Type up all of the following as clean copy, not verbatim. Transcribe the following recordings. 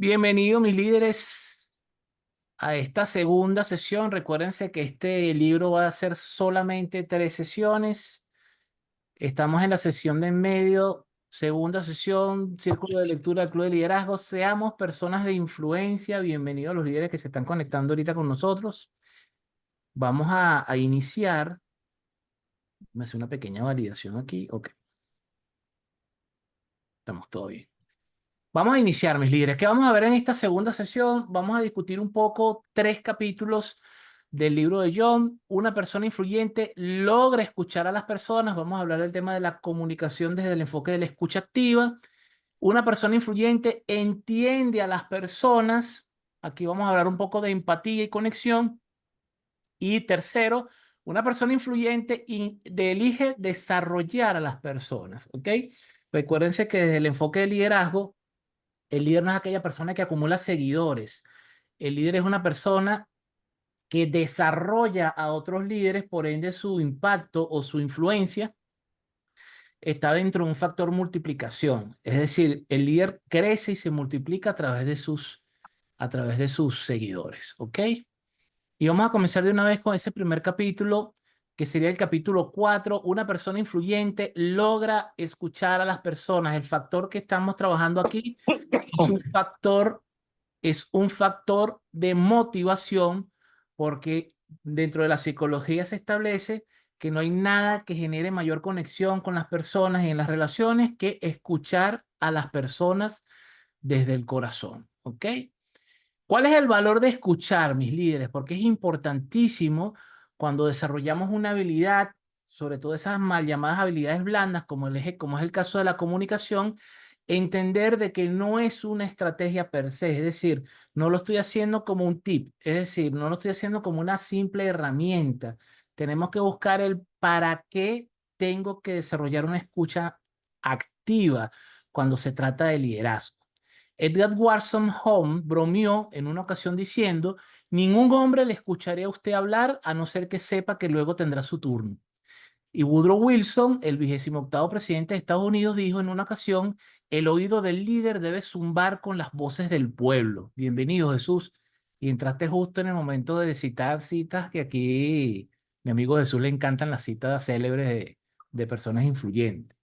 Bienvenidos, mis líderes, a esta segunda sesión. Recuérdense que este libro va a ser solamente 3 sesiones. Estamos en la sesión de en medio, segunda sesión, Círculo de Lectura del Club de Liderazgo. Seamos personas de influencia. Bienvenidos a los líderes que se están conectando ahorita con nosotros. Vamos a iniciar. Me hace una pequeña validación aquí. Ok, estamos todo bien. Vamos a iniciar, mis líderes. ¿Qué vamos a ver en esta segunda sesión? Vamos a discutir un poco 3 capítulos del libro de John. Una persona influyente logra escuchar a las personas. Vamos a hablar del tema de la comunicación desde el enfoque de la escucha activa. Una persona influyente entiende a las personas. Aquí vamos a hablar un poco de empatía y conexión. Y tercero, una persona influyente elige desarrollar a las personas. ¿Ok? Recuérdense que desde el enfoque de liderazgo, el líder no es aquella persona que acumula seguidores. El líder es una persona que desarrolla a otros líderes, por ende su impacto o su influencia está dentro de un factor multiplicación. Es decir, el líder crece y se multiplica a través de sus seguidores. ¿Ok? Y vamos a comenzar de una vez con ese primer capítulo, que sería el capítulo 4. Una persona influyente logra escuchar a las personas. El factor que estamos trabajando aquí es un factor de motivación, porque dentro de la psicología se establece que no hay nada que genere mayor conexión con las personas y en las relaciones que escuchar a las personas desde el corazón. ¿Ok? ¿Cuál es el valor de escuchar, mis líderes? Porque es importantísimo cuando desarrollamos una habilidad, sobre todo esas mal llamadas habilidades blandas, como es el caso de la comunicación, entender de que no es una estrategia per se, es decir, no lo estoy haciendo como un tip, es decir, no lo estoy haciendo como una simple herramienta. Tenemos que buscar el para qué tengo que desarrollar una escucha activa cuando se trata de liderazgo. Edgar Wharton Home bromeó en una ocasión diciendo: ningún hombre le escucharía a usted hablar a no ser que sepa que luego tendrá su turno. Y Woodrow Wilson, el 28º presidente de Estados Unidos, dijo en una ocasión: el oído del líder debe zumbar con las voces del pueblo. Bienvenido, Jesús. Y entraste justo en el momento de citar citas que aquí mi amigo Jesús le encantan, las citas célebres de personas influyentes.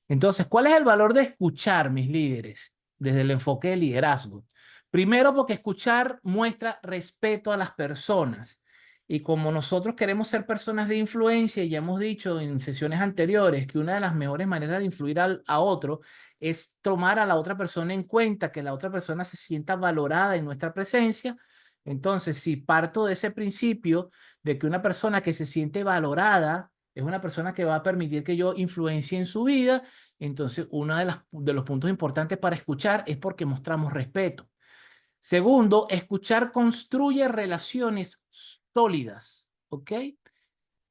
Entonces, ¿cuál es el valor de escuchar, mis líderes, desde el enfoque de liderazgo? Primero, porque escuchar muestra respeto a las personas. Y como nosotros queremos ser personas de influencia, y ya hemos dicho en sesiones anteriores que una de las mejores maneras de influir a otro es tomar a la otra persona en cuenta, que la otra persona se sienta valorada en nuestra presencia. Entonces, si parto de ese principio de que una persona que se siente valorada es una persona que va a permitir que yo influencie en su vida, entonces uno de los puntos importantes para escuchar es porque mostramos respeto. Segundo, escuchar construye relaciones sólidas, ¿ok?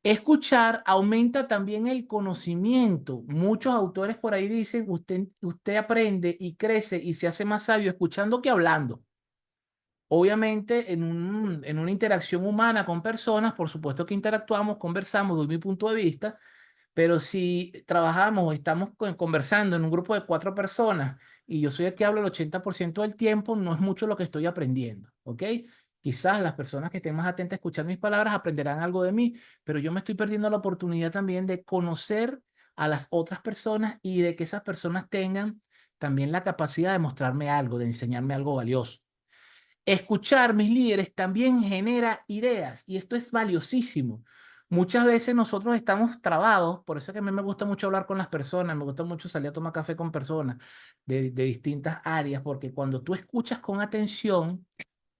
Escuchar aumenta también el conocimiento. Muchos autores por ahí dicen: usted aprende y crece y se hace más sabio escuchando que hablando. Obviamente, en una interacción humana con personas, por supuesto que interactuamos, conversamos, doy mi punto de vista, pero si trabajamos o estamos conversando en un grupo de 4 personas y yo soy el que hablo el 80% del tiempo, no es mucho lo que estoy aprendiendo, ¿ok? Quizás las personas que estén más atentas a escuchar mis palabras aprenderán algo de mí, pero yo me estoy perdiendo la oportunidad también de conocer a las otras personas y de que esas personas tengan también la capacidad de mostrarme algo, de enseñarme algo valioso. Escuchar, mis líderes, también genera ideas y esto es valiosísimo. Muchas veces nosotros estamos trabados, por eso es que a mí me gusta mucho hablar con las personas, me gusta mucho salir a tomar café con personas de distintas áreas, porque cuando tú escuchas con atención,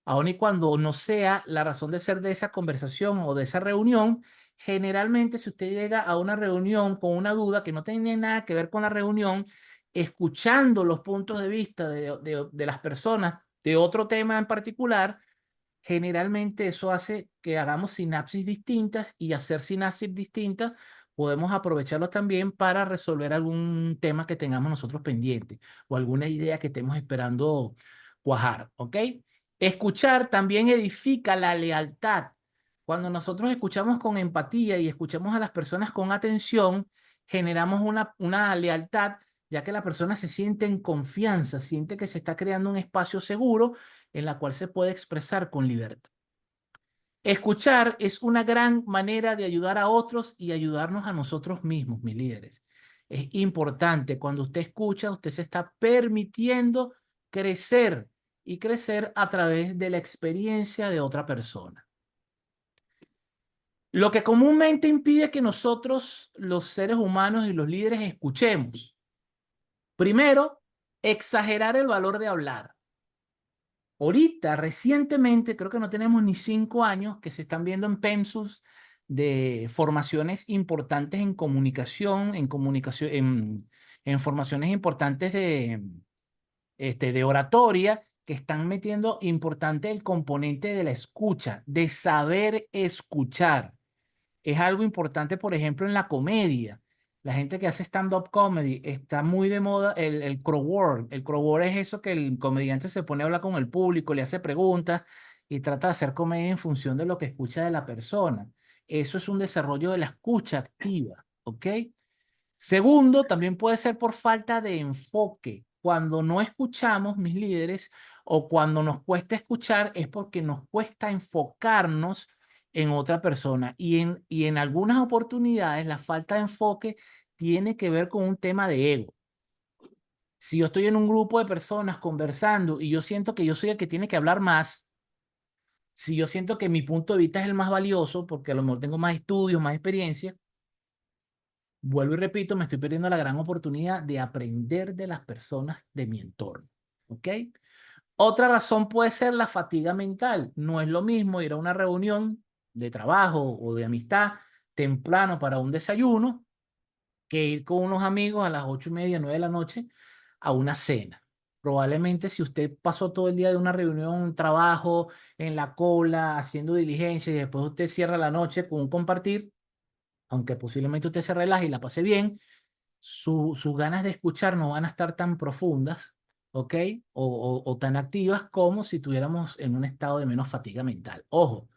aun y cuando no sea la razón de ser de esa conversación o de esa reunión, generalmente si usted llega a una reunión con una duda que no tiene nada que ver con la reunión, escuchando los puntos de vista de las personas de otro tema en particular, generalmente eso hace que hagamos sinapsis distintas, y hacer sinapsis distintas podemos aprovecharlo también para resolver algún tema que tengamos nosotros pendiente o alguna idea que estemos esperando cuajar, ¿ok? Escuchar también edifica la lealtad. Cuando nosotros escuchamos con empatía y escuchamos a las personas con atención, generamos una lealtad ya que la persona se siente en confianza, siente que se está creando un espacio seguro en la cual se puede expresar con libertad. Escuchar es una gran manera de ayudar a otros y ayudarnos a nosotros mismos, mis líderes. Es importante, cuando usted escucha, usted se está permitiendo crecer y crecer a través de la experiencia de otra persona. Lo que comúnmente impide que nosotros, los seres humanos y los líderes, escuchemos. Primero, exagerar el valor de hablar. Ahorita, recientemente, creo que no tenemos ni 5 años, que se están viendo en Pensus de formaciones importantes en formaciones importantes de oratoria, que están metiendo importante el componente de la escucha, de saber escuchar. Es algo importante, por ejemplo, en la comedia. La gente que hace stand-up comedy está muy de moda el crowd. El crowd es eso que el comediante se pone a hablar con el público, le hace preguntas y trata de hacer comedia en función de lo que escucha de la persona. Eso es un desarrollo de la escucha activa, ¿ok? Segundo, también puede ser por falta de enfoque. Cuando no escuchamos, mis líderes, o cuando nos cuesta escuchar, es porque nos cuesta enfocarnos en otra persona. Y en algunas oportunidades, la falta de enfoque tiene que ver con un tema de ego. Si yo estoy en un grupo de personas conversando y yo siento que yo soy el que tiene que hablar más, si yo siento que mi punto de vista es el más valioso, porque a lo mejor tengo más estudios, más experiencia, vuelvo y repito, me estoy perdiendo la gran oportunidad de aprender de las personas de mi entorno. ¿Ok? Otra razón puede ser la fatiga mental. No es lo mismo ir a una reunión de trabajo o de amistad temprano para un desayuno que ir con unos amigos a las 8:30, 9 de la noche a una cena. Probablemente si usted pasó todo el día de una reunión, un trabajo, en la cola, haciendo diligencia y después usted cierra la noche con un compartir, aunque posiblemente usted se relaje y la pase bien, sus ganas de escuchar no van a estar tan profundas, ¿ok? O tan activas como si tuviéramos en un estado de menos fatiga mental. Ojo,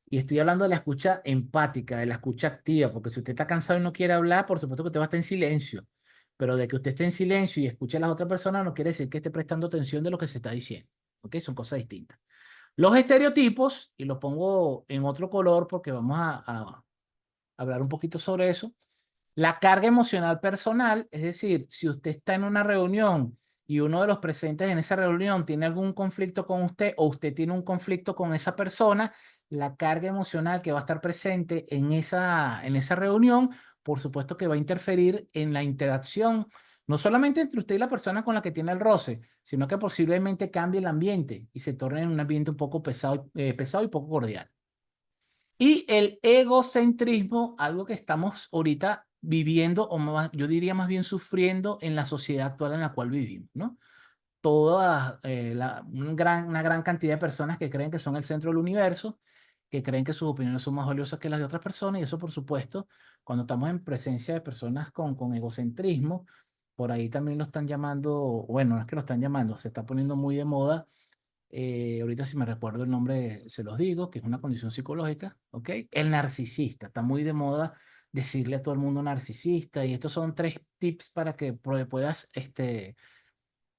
y estoy hablando de la escucha empática, de la escucha activa, porque si usted está cansado y no quiere hablar, por supuesto que usted va a estar en silencio. Pero de que usted esté en silencio y escuche a las otras personas no quiere decir que esté prestando atención de lo que se está diciendo. ¿Ok? Son cosas distintas. Los estereotipos, y lo pongo en otro color porque vamos a hablar un poquito sobre eso. La carga emocional personal, es decir, si usted está en una reunión y uno de los presentes en esa reunión tiene algún conflicto con usted o usted tiene un conflicto con esa persona, la carga emocional que va a estar presente en esa reunión, por supuesto que va a interferir en la interacción, no solamente entre usted y la persona con la que tiene el roce, sino que posiblemente cambie el ambiente y se torne en un ambiente un poco pesado y poco cordial. Y el egocentrismo, algo que estamos ahorita viviendo, yo diría más bien sufriendo en la sociedad actual en la cual vivimos, ¿no? Una gran cantidad de personas que creen que son el centro del universo, que creen que sus opiniones son más valiosas que las de otras personas, y eso, por supuesto, cuando estamos en presencia de personas con egocentrismo, por ahí también lo están llamando, bueno, no es que lo están llamando, se está poniendo muy de moda. Ahorita si me recuerdo el nombre, se los digo, que es una condición psicológica, ¿ok? El narcisista, está muy de moda decirle a todo el mundo narcisista, y estos son 3 tips para que puedas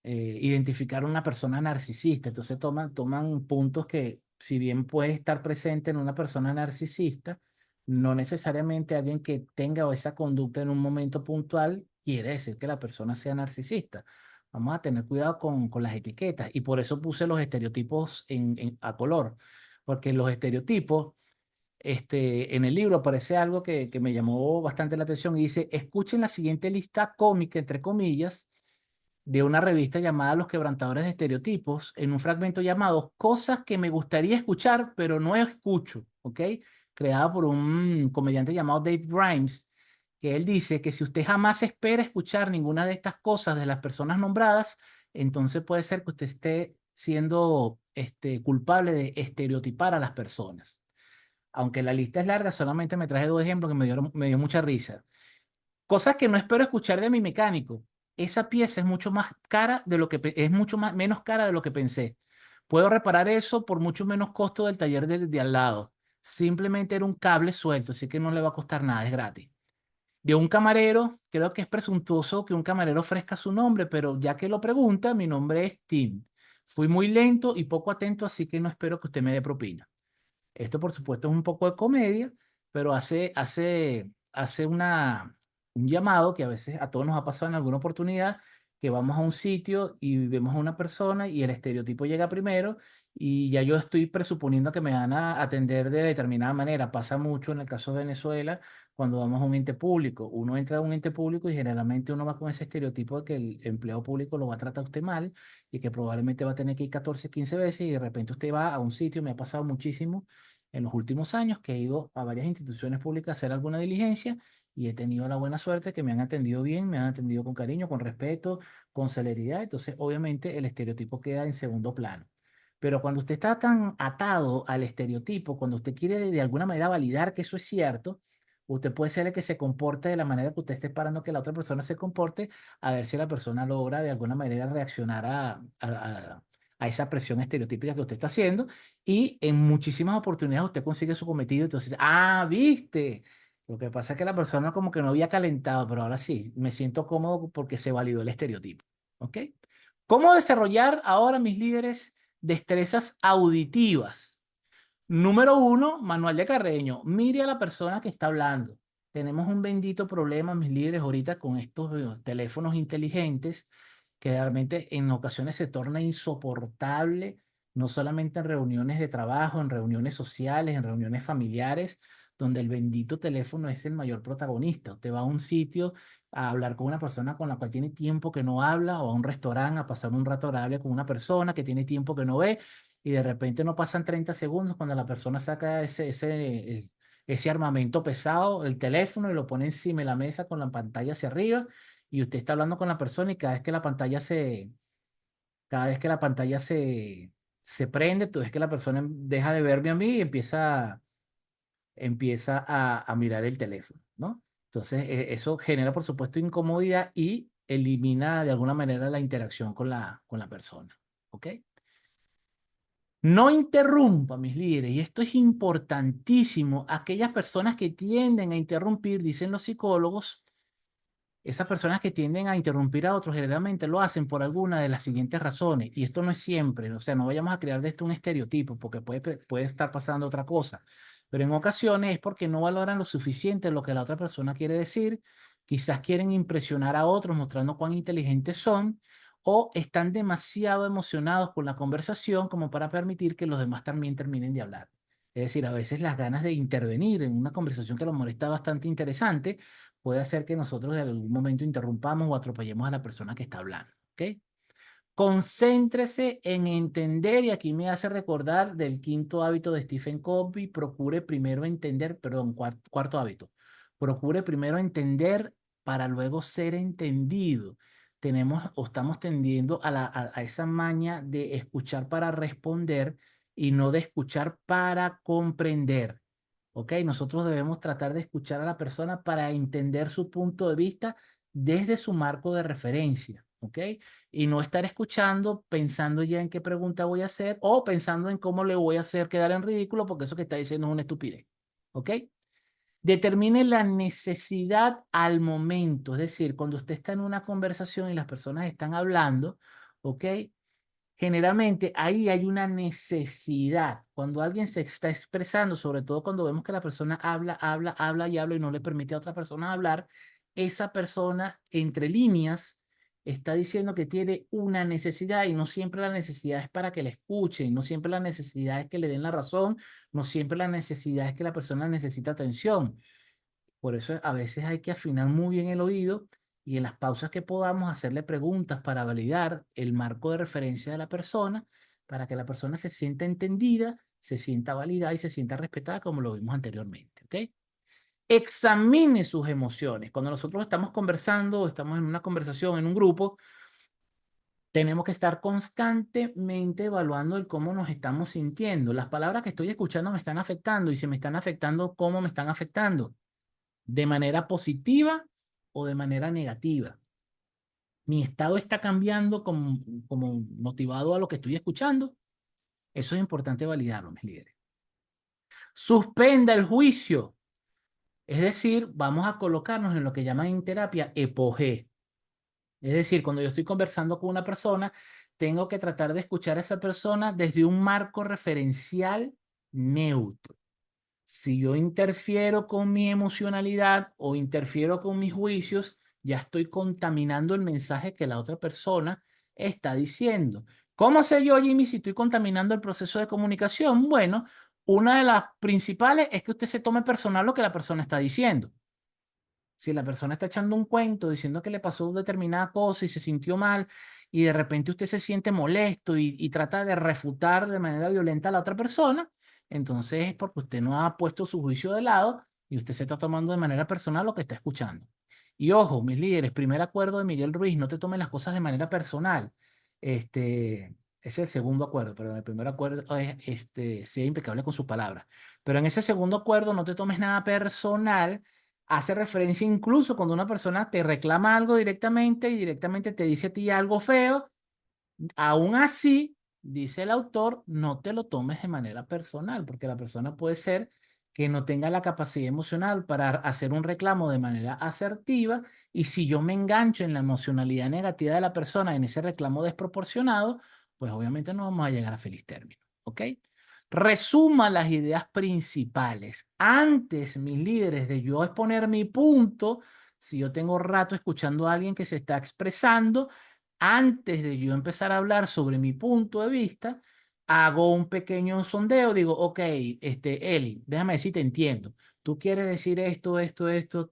identificar una persona narcisista. Entonces toman puntos que, si bien puede estar presente en una persona narcisista, no necesariamente alguien que tenga esa conducta en un momento puntual quiere decir que la persona sea narcisista. Vamos a tener cuidado con las etiquetas, y por eso puse los estereotipos a color, porque los estereotipos, en el libro aparece algo que me llamó bastante la atención y dice: escuchen la siguiente lista cómica, entre comillas, de una revista llamada Los Quebrantadores de Estereotipos, en un fragmento llamado Cosas que me gustaría escuchar, pero no escucho, ¿ok? Creada por un comediante llamado Dave Grimes, que él dice que si usted jamás espera escuchar ninguna de estas cosas de las personas nombradas, entonces puede ser que usted esté siendo culpable de estereotipar a las personas. Aunque la lista es larga, solamente me traje 2 ejemplos que me dio mucha risa. Cosas que no espero escuchar de mi mecánico: esa pieza es mucho más cara de lo que es mucho menos cara de lo que pensé. Puedo reparar eso por mucho menos costo del taller de al lado. Simplemente era un cable suelto, así que no le va a costar nada, es gratis. De un camarero, creo que es presuntuoso que un camarero ofrezca su nombre, pero ya que lo pregunta, mi nombre es Tim. Fui muy lento y poco atento, así que no espero que usted me dé propina. Esto, por supuesto, es un poco de comedia, pero hace un llamado que a veces a todos nos ha pasado en alguna oportunidad, que vamos a un sitio y vemos a una persona y el estereotipo llega primero y ya yo estoy presuponiendo que me van a atender de determinada manera. Pasa mucho en el caso de Venezuela cuando vamos a un ente público. Uno entra a un ente público y generalmente uno va con ese estereotipo de que el empleado público lo va a tratar a usted mal y que probablemente va a tener que ir 14, 15 veces y de repente usted va a un sitio, me ha pasado muchísimo en los últimos años que he ido a varias instituciones públicas a hacer alguna diligencia y he tenido la buena suerte que me han atendido bien, me han atendido con cariño, con respeto, con celeridad. Entonces, obviamente, el estereotipo queda en segundo plano. Pero cuando usted está tan atado al estereotipo, cuando usted quiere de alguna manera validar que eso es cierto, usted puede ser el que se comporte de la manera que usted esté esperando que la otra persona se comporte, a ver si la persona logra de alguna manera reaccionar a esa presión estereotípica que usted está haciendo y en muchísimas oportunidades usted consigue su cometido. Entonces, ah, viste. Lo que pasa es que la persona como que no había calentado, pero ahora sí, me siento cómodo porque se validó el estereotipo. ¿Ok? ¿Cómo desarrollar ahora mis líderes destrezas auditivas? Número uno, manual de Carreño. Mire a la persona que está hablando. Tenemos un bendito problema, mis líderes, ahorita con estos teléfonos inteligentes que realmente en ocasiones se torna insoportable, no solamente en reuniones de trabajo, en reuniones sociales, en reuniones familiares, donde el bendito teléfono es el mayor protagonista. Usted va a un sitio a hablar con una persona con la cual tiene tiempo que no habla, o a un restaurante a pasar un rato agradable con una persona que tiene tiempo que no ve y de repente no pasan 30 segundos cuando la persona saca ese armamento pesado, el teléfono, y lo pone encima de la mesa con la pantalla hacia arriba, y usted está hablando con la persona y cada vez que la pantalla se prende, tú ves que la persona deja de verme a mí y empieza a mirar el teléfono, ¿no? Entonces, eso genera, por supuesto, incomodidad y elimina de alguna manera la interacción con la persona, ¿ok? No interrumpa, mis líderes, y esto es importantísimo. Aquellas personas que tienden a interrumpir, dicen los psicólogos, esas personas que tienden a interrumpir a otros generalmente lo hacen por alguna de las siguientes razones, y esto no es siempre, o sea, no vayamos a crear de esto un estereotipo, porque puede estar pasando otra cosa, pero en ocasiones es porque no valoran lo suficiente lo que la otra persona quiere decir, quizás quieren impresionar a otros mostrando cuán inteligentes son, o están demasiado emocionados con la conversación como para permitir que los demás también terminen de hablar. Es decir, a veces las ganas de intervenir en una conversación que a lo mejor está bastante interesante puede hacer que nosotros en algún momento interrumpamos o atropellemos a la persona que está hablando. ¿Ok? Concéntrese en entender, y aquí me hace recordar del quinto hábito de Stephen Covey, procure primero entender, perdón, cuarto hábito, procure primero entender para luego ser entendido. Tenemos o estamos tendiendo a esa maña de escuchar para responder y no de escuchar para comprender. ¿Ok? Nosotros debemos tratar de escuchar a la persona para entender su punto de vista desde su marco de referencia. ¿Ok? Y no estar escuchando pensando ya en qué pregunta voy a hacer o pensando en cómo le voy a hacer quedar en ridículo porque eso que está diciendo es una estupidez. ¿Ok? Determine la necesidad al momento, es decir, cuando usted está en una conversación y las personas están hablando, ¿ok? Generalmente ahí hay una necesidad. Cuando alguien se está expresando, sobre todo cuando vemos que la persona habla, habla, habla y habla y no le permite a otra persona hablar, esa persona entre líneas está diciendo que tiene una necesidad y no siempre la necesidad es para que le escuchen, no siempre la necesidad es que le den la razón, no siempre la necesidad es que la persona necesita atención. Por eso a veces hay que afinar muy bien el oído y en las pausas que podamos hacerle preguntas para validar el marco de referencia de la persona, para que la persona se sienta entendida, se sienta validada y se sienta respetada como lo vimos anteriormente. ¿Ok? Examine sus emociones. Cuando nosotros estamos conversando o estamos en una conversación, en un grupo, tenemos que estar constantemente evaluando el cómo nos estamos sintiendo. Las palabras que estoy escuchando me están afectando y si me están afectando, ¿cómo me están afectando? ¿De manera positiva o de manera negativa? ¿Mi estado está cambiando como motivado a lo que estoy escuchando? Eso es importante validarlo, mis líderes. Suspenda el juicio. Es decir, vamos a colocarnos en lo que llaman en terapia epogé. Es decir, cuando yo estoy conversando con una persona, tengo que tratar de escuchar a esa persona desde un marco referencial neutro. Si yo interfiero con mi emocionalidad o interfiero con mis juicios, ya estoy contaminando el mensaje que la otra persona está diciendo. ¿Cómo sé yo, Jimmy, si estoy contaminando el proceso de comunicación? Bueno, una de las principales es que usted se tome personal lo que la persona está diciendo. Si la persona está echando un cuento diciendo que le pasó determinada cosa y se sintió mal y de repente usted se siente molesto y trata de refutar de manera violenta a la otra persona, entonces es porque usted no ha puesto su juicio de lado y usted se está tomando de manera personal lo que está escuchando. Y ojo, mis líderes, primer acuerdo de Miguel Ruiz, no te tomes las cosas de manera personal. Ese es el segundo acuerdo, pero el primer acuerdo es sea impecable con sus palabras. Pero en ese segundo acuerdo no te tomes nada personal. Hace referencia incluso cuando una persona te reclama algo directamente y directamente te dice a ti algo feo, aún así, dice el autor, no te lo tomes de manera personal, porque la persona puede ser que no tenga la capacidad emocional para hacer un reclamo de manera asertiva, y si yo me engancho en la emocionalidad negativa de la persona en ese reclamo desproporcionado, pues obviamente no vamos a llegar a feliz término, ¿ok? Resuma las ideas principales. Antes, mis líderes, de yo exponer mi punto, si yo tengo rato escuchando a alguien que se está expresando, antes de yo empezar a hablar sobre mi punto de vista, hago un pequeño sondeo, digo, ok, Eli, déjame decir, te entiendo. Tú quieres decir esto,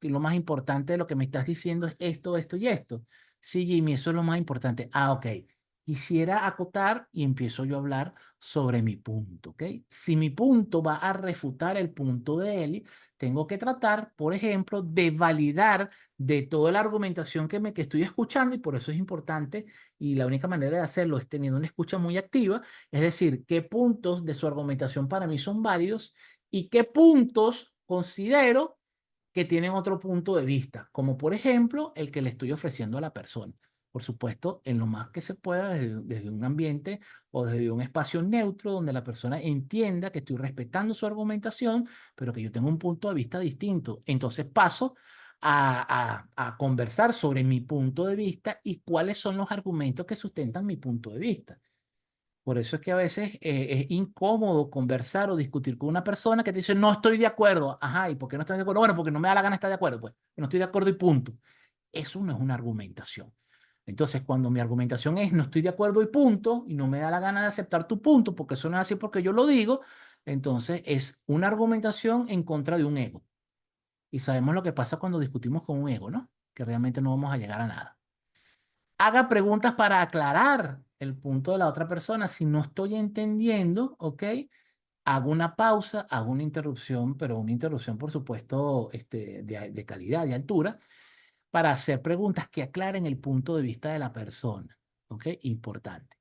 y lo más importante de lo que me estás diciendo es esto y esto. Sí, Jimmy, eso es lo más importante. Ah, ok. Quisiera acotar y empiezo yo a hablar sobre mi punto, ¿ok? Si mi punto va a refutar el punto de Eli, tengo que tratar, por ejemplo, de validar de toda la argumentación que estoy escuchando, y por eso es importante, y la única manera de hacerlo es teniendo una escucha muy activa, es decir, qué puntos de su argumentación para mí son válidos y qué puntos considero que tienen otro punto de vista, como por ejemplo el que le estoy ofreciendo a la persona. Por supuesto, en lo más que se pueda desde un ambiente o desde un espacio neutro donde la persona entienda que estoy respetando su argumentación, pero que yo tengo un punto de vista distinto. Entonces paso a conversar sobre mi punto de vista y cuáles son los argumentos que sustentan mi punto de vista. Por eso es que a veces es incómodo conversar o discutir con una persona que te dice, no estoy de acuerdo. Ajá, ¿y por qué no estás de acuerdo? Bueno, porque no me da la gana estar de acuerdo, pues. No estoy de acuerdo y punto. Eso no es una argumentación. Entonces, cuando mi argumentación es no estoy de acuerdo y punto, y no me da la gana de aceptar tu punto, porque eso no es así porque yo lo digo, entonces es una argumentación en contra de un ego. Y sabemos lo que pasa cuando discutimos con un ego, ¿no? Que realmente no vamos a llegar a nada. Haga preguntas para aclarar el punto de la otra persona. Si no estoy entendiendo, ¿ok? Hago una pausa, hago una interrupción, pero una interrupción, por supuesto, de calidad, de altura, para hacer preguntas que aclaren el punto de vista de la persona, ¿ok? Importante.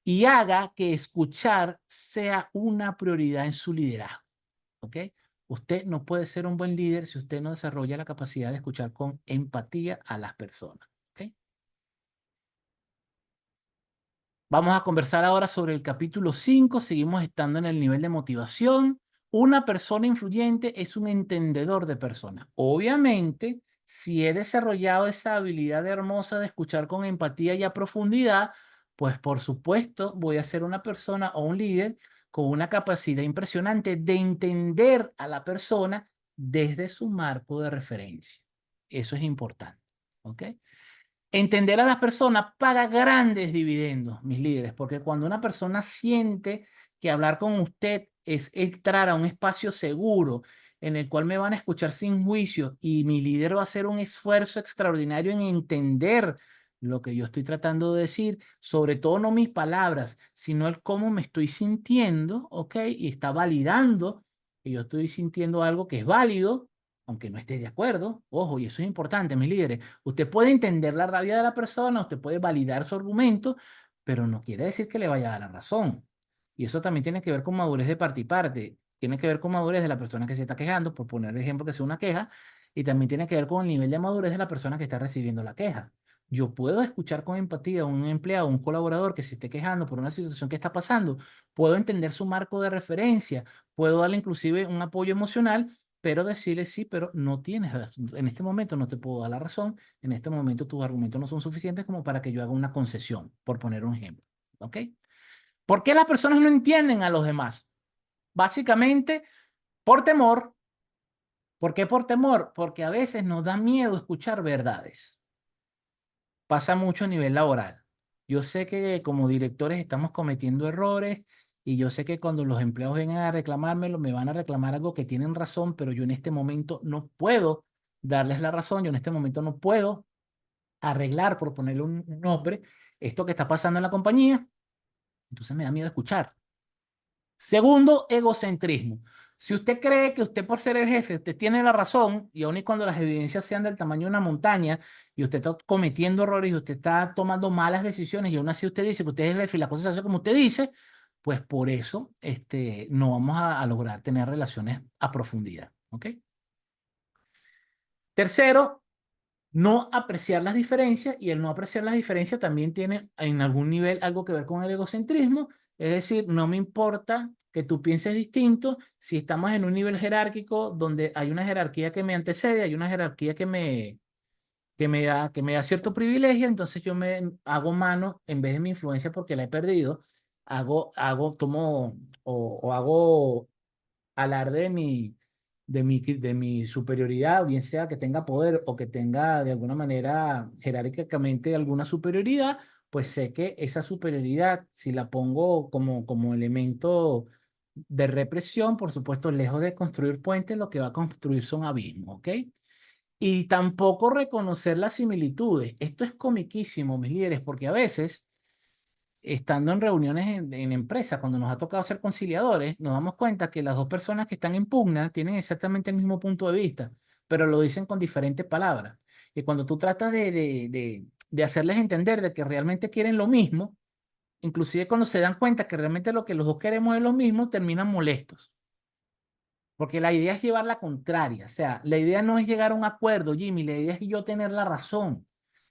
Y haga que escuchar sea una prioridad en su liderazgo, ¿ok? Usted no puede ser un buen líder si usted no desarrolla la capacidad de escuchar con empatía a las personas, ¿ok? Vamos a conversar ahora sobre el capítulo 5. Seguimos estando en el nivel de motivación. Una persona influyente es un entendedor de personas. Obviamente, si he desarrollado esa habilidad hermosa de escuchar con empatía y a profundidad, pues por supuesto voy a ser una persona o un líder con una capacidad impresionante de entender a la persona desde su marco de referencia. Eso es importante. ¿Ok? Entender a las personas paga grandes dividendos, mis líderes, porque cuando una persona siente que hablar con usted es entrar a un espacio seguro en el cual me van a escuchar sin juicio y mi líder va a hacer un esfuerzo extraordinario en entender lo que yo estoy tratando de decir, sobre todo no mis palabras, sino el cómo me estoy sintiendo, ¿ok? Y está validando que yo estoy sintiendo algo que es válido, aunque no esté de acuerdo. Ojo, y eso es importante, mis líderes. Usted puede entender la rabia de la persona, usted puede validar su argumento, pero no quiere decir que le vaya a dar la razón. Y eso también tiene que ver con madurez de parte y parte. Tiene que ver con madurez de la persona que se está quejando, por poner el ejemplo que sea una queja, y también tiene que ver con el nivel de madurez de la persona que está recibiendo la queja. Yo puedo escuchar con empatía a un empleado, un colaborador que se esté quejando por una situación que está pasando, puedo entender su marco de referencia, puedo darle inclusive un apoyo emocional, pero decirle sí, pero no tienes razón. En este momento no te puedo dar la razón, en este momento tus argumentos no son suficientes como para que yo haga una concesión, por poner un ejemplo. ¿Ok? ¿Por qué las personas no entienden a los demás? Básicamente por temor. ¿Por qué por temor? Porque a veces nos da miedo escuchar verdades. Pasa mucho a nivel laboral. Yo sé que como directores estamos cometiendo errores y yo sé que cuando los empleados vengan a reclamármelo, me van a reclamar algo que tienen razón, pero yo en este momento no puedo darles la razón, yo en este momento no puedo arreglar, por ponerle un nombre, esto que está pasando en la compañía, entonces me da miedo escuchar. Segundo, egocentrismo. Si usted cree que usted por ser el jefe, usted tiene la razón, y aun y cuando las evidencias sean del tamaño de una montaña, y usted está cometiendo errores y usted está tomando malas decisiones, y aún así usted dice que usted es el jefe y la cosa se hace como usted dice, pues por eso no vamos a lograr tener relaciones a profundidad. ¿Ok? Tercero, no apreciar las diferencias, y el no apreciar las diferencias también tiene en algún nivel algo que ver con el egocentrismo, es decir, no me importa que tú pienses distinto si estamos en un nivel jerárquico donde hay una jerarquía que me antecede, hay una jerarquía que me da cierto privilegio, entonces yo me hago mano en vez de mi influencia porque la he perdido, tomo o hago alarde de mi superioridad, bien sea que tenga poder o que tenga de alguna manera jerárquicamente alguna superioridad, pues sé que esa superioridad, si la pongo como elemento de represión, por supuesto, lejos de construir puentes, lo que va a construir son abismos, ¿ok? Y tampoco reconocer las similitudes. Esto es comiquísimo, mis líderes, porque a veces estando en reuniones en empresas, cuando nos ha tocado ser conciliadores, nos damos cuenta que las dos personas que están en pugna tienen exactamente el mismo punto de vista, pero lo dicen con diferentes palabras. Y cuando tú tratas de hacerles entender de que realmente quieren lo mismo, inclusive cuando se dan cuenta que realmente lo que los dos queremos es lo mismo, terminan molestos. Porque la idea es llevar la contraria. O sea, la idea no es llegar a un acuerdo, Jimmy, la idea es yo tener la razón.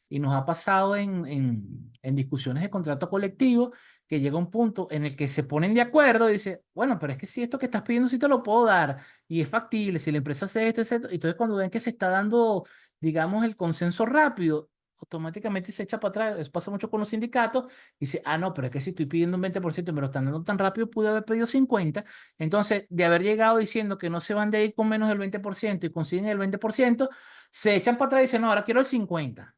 Y nos ha pasado en discusiones de contrato colectivo que llega un punto en el que se ponen de acuerdo y dice, bueno, pero es que si esto que estás pidiendo sí te lo puedo dar y es factible, si la empresa hace esto, etc. Entonces cuando ven que se está dando, digamos, el consenso rápido, automáticamente se echa para atrás. Eso pasa mucho con los sindicatos y dice, ah, no, pero es que si estoy pidiendo un 20% y me lo están dando tan rápido, pude haber pedido 50%. Entonces, de haber llegado diciendo que no se van de ir con menos del 20% y consiguen el 20%, se echan para atrás y dicen, no, ahora quiero el 50%.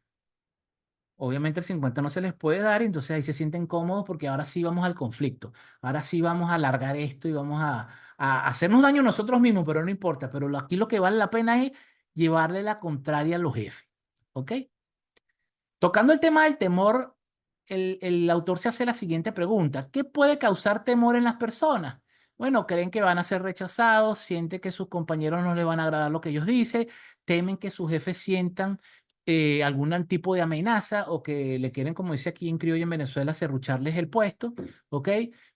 Obviamente el 50 no se les puede dar y entonces ahí se sienten cómodos porque ahora sí vamos al conflicto. Ahora sí vamos a alargar esto y vamos a hacernos daño nosotros mismos, pero no importa. Pero aquí lo que vale la pena es llevarle la contraria a los jefes. ¿Ok? Tocando el tema del temor, el autor se hace la siguiente pregunta: ¿qué puede causar temor en las personas? Bueno, creen que van a ser rechazados, sienten que sus compañeros no les van a agradar lo que ellos dicen, temen que sus jefes sientan algún tipo de amenaza o que le quieren, como dice aquí en criollo en Venezuela, serrucharles el puesto, ¿ok?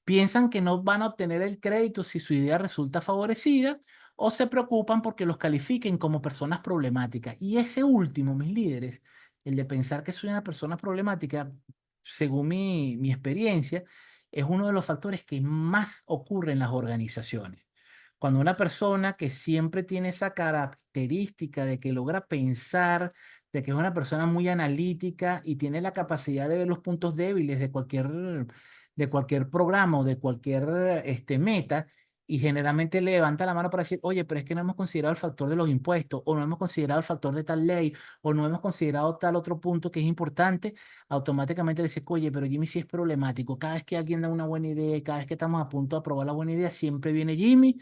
Piensan que no van a obtener el crédito si su idea resulta favorecida o se preocupan porque los califiquen como personas problemáticas. Y ese último, mis líderes, el de pensar que soy una persona problemática, según mi experiencia, es uno de los factores que más ocurre en las organizaciones. Cuando una persona que siempre tiene esa característica de que logra pensar, de que es una persona muy analítica y tiene la capacidad de ver los puntos débiles de cualquier programa o de cualquier meta, y generalmente levanta la mano para decir, oye, pero es que no hemos considerado el factor de los impuestos, o no hemos considerado el factor de tal ley, o no hemos considerado tal otro punto que es importante, automáticamente le dice, oye, pero Jimmy sí es problemático. Cada vez que alguien da una buena idea y cada vez que estamos a punto de aprobar la buena idea, siempre viene Jimmy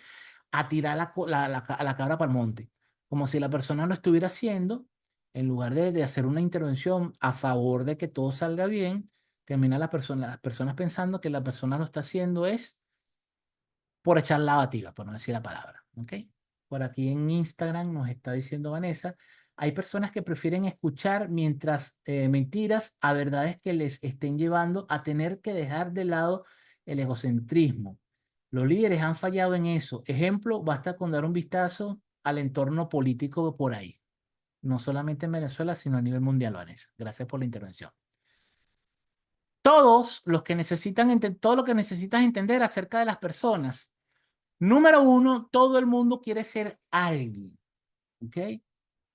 a tirar a la cabra para el monte, como si la persona lo estuviera haciendo, en lugar de hacer una intervención a favor de que todo salga bien, termina las personas pensando que la persona lo está haciendo es por echar la lavativa, por no decir la palabra. ¿Ok? Por aquí en Instagram nos está diciendo Vanessa, hay personas que prefieren escuchar mientras mentiras a verdades que les estén llevando a tener que dejar de lado el egocentrismo. Los líderes han fallado en eso. Ejemplo, basta con dar un vistazo al entorno político por ahí. No solamente en Venezuela, sino a nivel mundial, Vanessa. Gracias por la intervención. Todo lo que necesitas entender acerca de las personas Número uno, todo el mundo quiere ser alguien, ¿ok?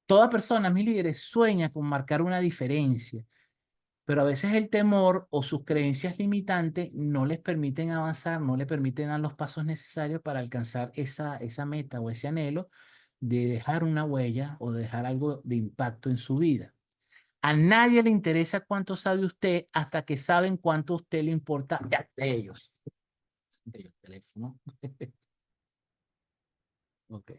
Toda persona, mis líderes, sueña con marcar una diferencia, pero a veces el temor o sus creencias limitantes no les permiten avanzar, no les permiten dar los pasos necesarios para alcanzar esa meta o ese anhelo de dejar una huella o de dejar algo de impacto en su vida. A nadie le interesa cuánto sabe usted hasta que saben cuánto a usted le importa de ellos. De ellos, teléfono. Ok.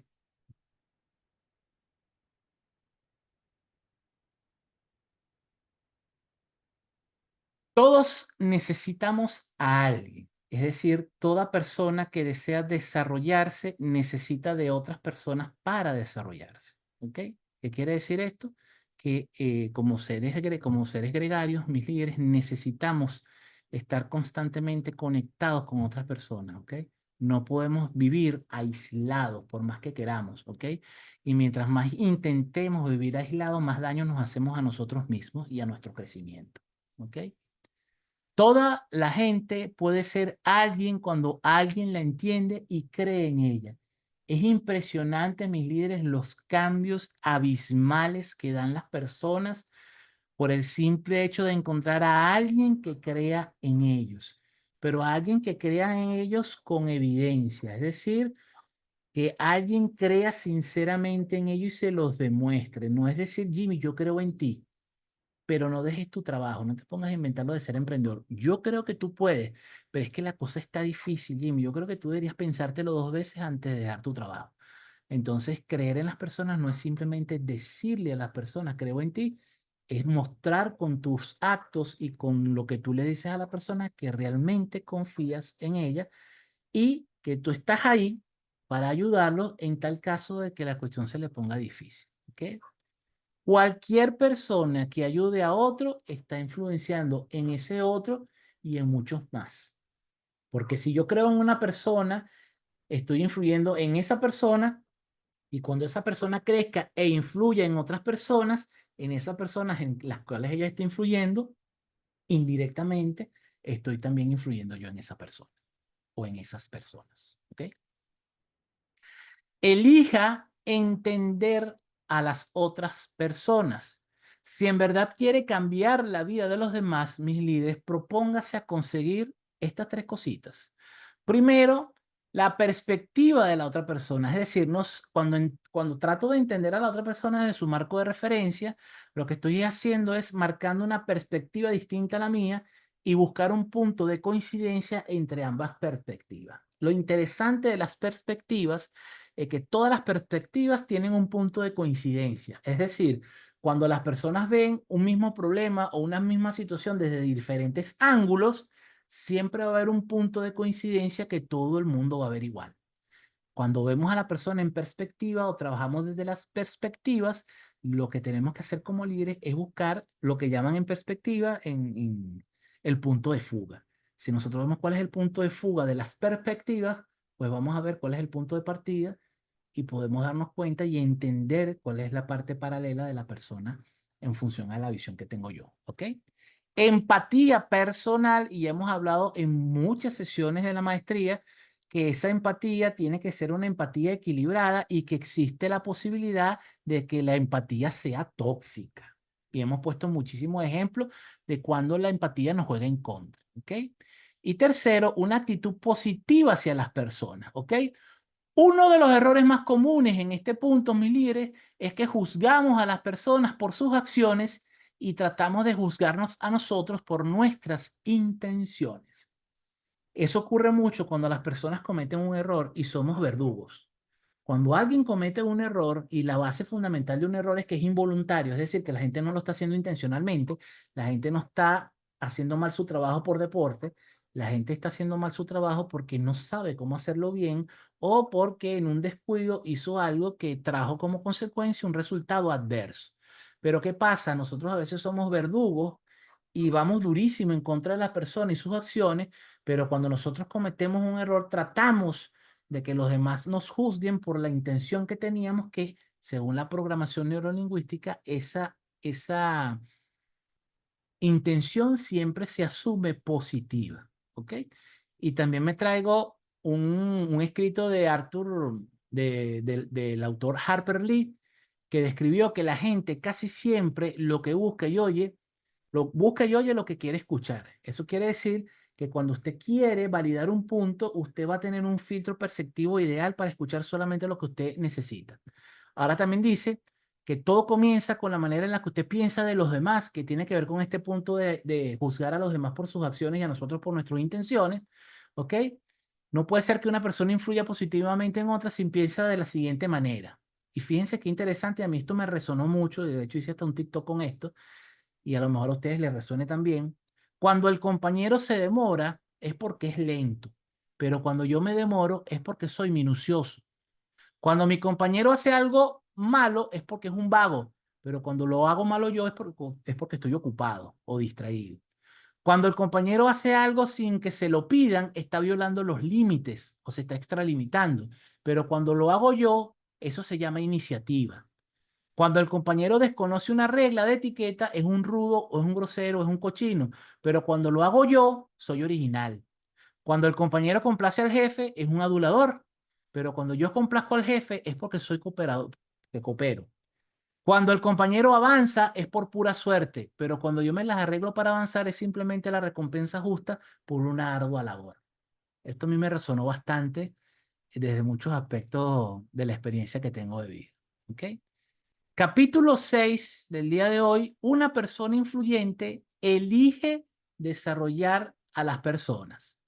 Todos necesitamos a alguien. Es decir, toda persona que desea desarrollarse necesita de otras personas para desarrollarse. ¿Ok? ¿Qué quiere decir esto? Que como seres gregarios, mis líderes, necesitamos estar constantemente conectados con otras personas. ¿Ok? No podemos vivir aislados por más que queramos. ¿Ok? Y mientras más intentemos vivir aislados, más daño nos hacemos a nosotros mismos y a nuestro crecimiento. ¿Ok? Toda la gente puede ser alguien cuando alguien la entiende y cree en ella. Es impresionante, mis líderes, los cambios abismales que dan las personas por el simple hecho de encontrar a alguien que crea en ellos, pero a alguien que crea en ellos con evidencia, es decir, que alguien crea sinceramente en ellos y se los demuestre. No es decir, Jimmy, yo creo en ti, pero no dejes tu trabajo, no te pongas a inventar lo de ser emprendedor. Yo creo que tú puedes, pero es que la cosa está difícil, Jimmy. Yo creo que tú deberías pensártelo dos veces antes de dejar tu trabajo. Entonces, creer en las personas no es simplemente decirle a las personas, creo en ti, es mostrar con tus actos y con lo que tú le dices a la persona que realmente confías en ella y que tú estás ahí para ayudarlo en tal caso de que la cuestión se le ponga difícil. ¿Ok? Cualquier persona que ayude a otro está influenciando en ese otro y en muchos más. Porque si yo creo en una persona, estoy influyendo en esa persona y cuando esa persona crezca e influya en otras personas, en esas personas en las cuales ella está influyendo, indirectamente estoy también influyendo yo en esa persona o en esas personas. ¿Ok? Elija entender a las otras personas. Si en verdad quiere cambiar la vida de los demás, mis líderes, propóngase a conseguir estas tres cositas. Primero, la perspectiva de la otra persona. Es decir, cuando trato de entender a la otra persona desde su marco de referencia, lo que estoy haciendo es marcando una perspectiva distinta a la mía y buscar un punto de coincidencia entre ambas perspectivas. Lo interesante de las perspectivas que todas las perspectivas tienen un punto de coincidencia. Es decir, cuando las personas ven un mismo problema o una misma situación desde diferentes ángulos, siempre va a haber un punto de coincidencia que todo el mundo va a ver igual. Cuando vemos a la persona en perspectiva o trabajamos desde las perspectivas, lo que tenemos que hacer como líderes es buscar lo que llaman en perspectiva en el punto de fuga. Si nosotros vemos cuál es el punto de fuga de las perspectivas, pues vamos a ver cuál es el punto de partida y podemos darnos cuenta y entender cuál es la parte paralela de la persona en función a la visión que tengo yo, ¿ok? Empatía personal, y hemos hablado en muchas sesiones de la maestría que esa empatía tiene que ser una empatía equilibrada y que existe la posibilidad de que la empatía sea tóxica. Y hemos puesto muchísimos ejemplos de cuando la empatía nos juega en contra, ¿ok? Y tercero, una actitud positiva hacia las personas, ¿ok? Uno de los errores más comunes en este punto, mis líderes, es que juzgamos a las personas por sus acciones y tratamos de juzgarnos a nosotros por nuestras intenciones. Eso ocurre mucho cuando las personas cometen un error y somos verdugos. Cuando alguien comete un error y la base fundamental de un error es que es involuntario, es decir, que la gente no lo está haciendo intencionalmente, la gente no está haciendo mal su trabajo por deporte, la gente está haciendo mal su trabajo porque no sabe cómo hacerlo bien o porque en un descuido hizo algo que trajo como consecuencia un resultado adverso. Pero ¿qué pasa? Nosotros a veces somos verdugos y vamos durísimo en contra de las personas y sus acciones, pero cuando nosotros cometemos un error, tratamos de que los demás nos juzguen por la intención que teníamos, que según la programación neurolingüística, esa intención siempre se asume positiva, ¿ok? Y también me traigo un escrito de Arthur, del autor Harper Lee, que describió que la gente casi siempre lo que busca y oye, lo que quiere escuchar. Eso quiere decir que cuando usted quiere validar un punto, usted va a tener un filtro perceptivo ideal para escuchar solamente lo que usted necesita. Ahora también dice que todo comienza con la manera en la que usted piensa de los demás, que tiene que ver con este punto de juzgar a los demás por sus acciones y a nosotros por nuestras intenciones. ¿Ok? No puede ser que una persona influya positivamente en otra sin piensa de la siguiente manera. Y fíjense qué interesante, a mí esto me resonó mucho, y de hecho hice hasta un TikTok con esto, y a lo mejor a ustedes les resuene también. Cuando el compañero se demora es porque es lento, pero cuando yo me demoro es porque soy minucioso. Cuando mi compañero hace algo malo es porque es un vago, pero cuando lo hago malo yo es porque estoy ocupado o distraído. Cuando el compañero hace algo sin que se lo pidan, está violando los límites o se está extralimitando. Pero cuando lo hago yo, eso se llama iniciativa. Cuando el compañero desconoce una regla de etiqueta, es un rudo o es un grosero, es un cochino. Pero cuando lo hago yo, soy original. Cuando el compañero complace al jefe, es un adulador. Pero cuando yo complazco al jefe, es porque soy cooperador, que coopero. Cuando el compañero avanza es por pura suerte, pero cuando yo me las arreglo para avanzar es simplemente la recompensa justa por una ardua labor. Esto a mí me resonó bastante desde muchos aspectos de la experiencia que tengo de vida. ¿Ok? Capítulo 6 del día de hoy, una persona influyente elige desarrollar a las personas.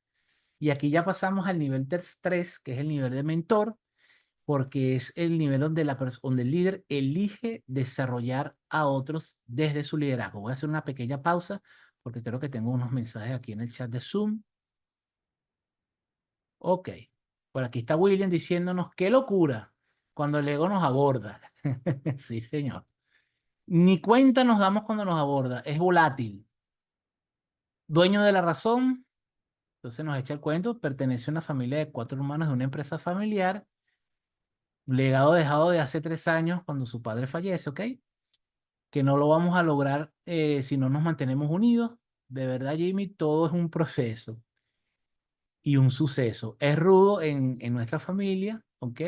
Y aquí ya pasamos al nivel 3, que es el nivel de mentor, porque es el nivel donde, donde el líder elige desarrollar a otros desde su liderazgo. Voy a hacer una pequeña pausa porque creo que tengo unos mensajes aquí en el chat de Zoom. Ok, por aquí está William diciéndonos, qué locura cuando el ego nos aborda. Sí, señor. Ni cuenta nos damos cuando nos aborda, es volátil. Dueño de la razón, entonces nos echa el cuento, pertenece a una familia de 4 hermanos de una empresa familiar, legado dejado de hace 3 años cuando su padre fallece, ¿ok? Que no lo vamos a lograr si no nos mantenemos unidos. De verdad, Jimmy, todo es un proceso y un suceso. Es rudo en nuestra familia, ¿ok?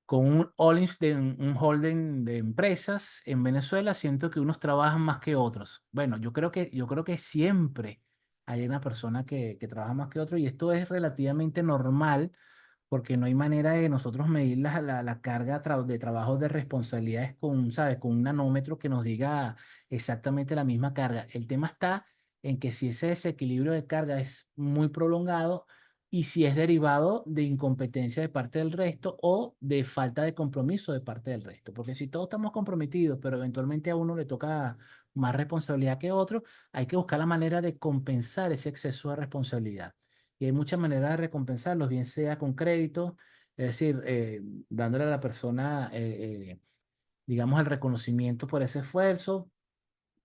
Con un holding un holding de empresas en Venezuela, siento que unos trabajan más que otros. Bueno, yo creo que siempre hay una persona que trabaja más que otro y esto es relativamente normal porque no hay manera de nosotros medir la carga de trabajo de responsabilidades con, ¿sabes? Con un nanómetro que nos diga exactamente la misma carga. El tema está en que si ese desequilibrio de carga es muy prolongado y si es derivado de incompetencia de parte del resto o de falta de compromiso de parte del resto. Porque si todos estamos comprometidos, pero eventualmente a uno le toca más responsabilidad que a otro, hay que buscar la manera de compensar ese exceso de responsabilidad. Y hay muchas maneras de recompensarlos, bien sea con crédito, es decir, dándole a la persona, digamos, el reconocimiento por ese esfuerzo.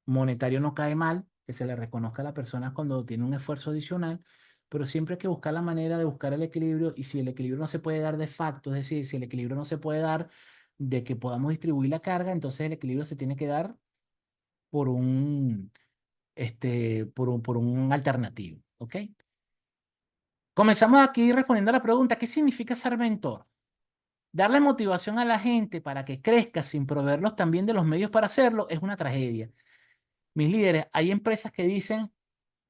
Monetario no cae mal, que se le reconozca a la persona cuando tiene un esfuerzo adicional, pero siempre hay que buscar la manera de buscar el equilibrio y si el equilibrio no se puede dar de facto, es decir, si el equilibrio no se puede dar de que podamos distribuir la carga, entonces el equilibrio se tiene que dar por por un alternativo, ¿ok? Comenzamos aquí respondiendo a la pregunta, ¿qué significa ser mentor? Darle motivación a la gente para que crezca sin proveerlos también de los medios para hacerlo es una tragedia. Mis líderes, hay empresas que dicen,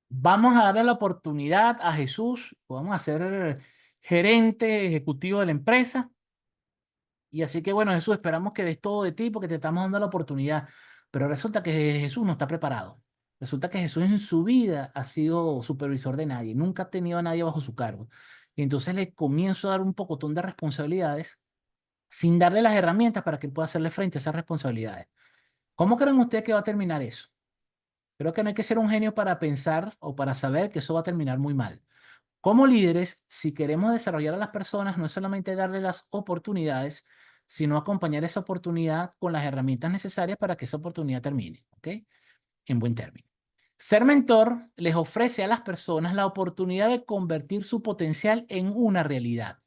vamos a darle la oportunidad a Jesús, vamos a ser gerente ejecutivo de la empresa, y así que bueno, Jesús, esperamos que des todo de ti porque te estamos dando la oportunidad. Pero resulta que Jesús no está preparado. Resulta que Jesús en su vida ha sido supervisor de nadie, nunca ha tenido a nadie bajo su cargo. Y entonces le comienzo a dar un pocotón de responsabilidades sin darle las herramientas para que él pueda hacerle frente a esas responsabilidades. ¿Cómo creen ustedes que va a terminar eso? Creo que no hay que ser un genio para pensar o para saber que eso va a terminar muy mal. Como líderes, si queremos desarrollar a las personas, no es solamente darle las oportunidades, sino acompañar esa oportunidad con las herramientas necesarias para que esa oportunidad termine, ¿ok? En buen término. Ser mentor les ofrece a las personas la oportunidad de convertir su potencial en una realidad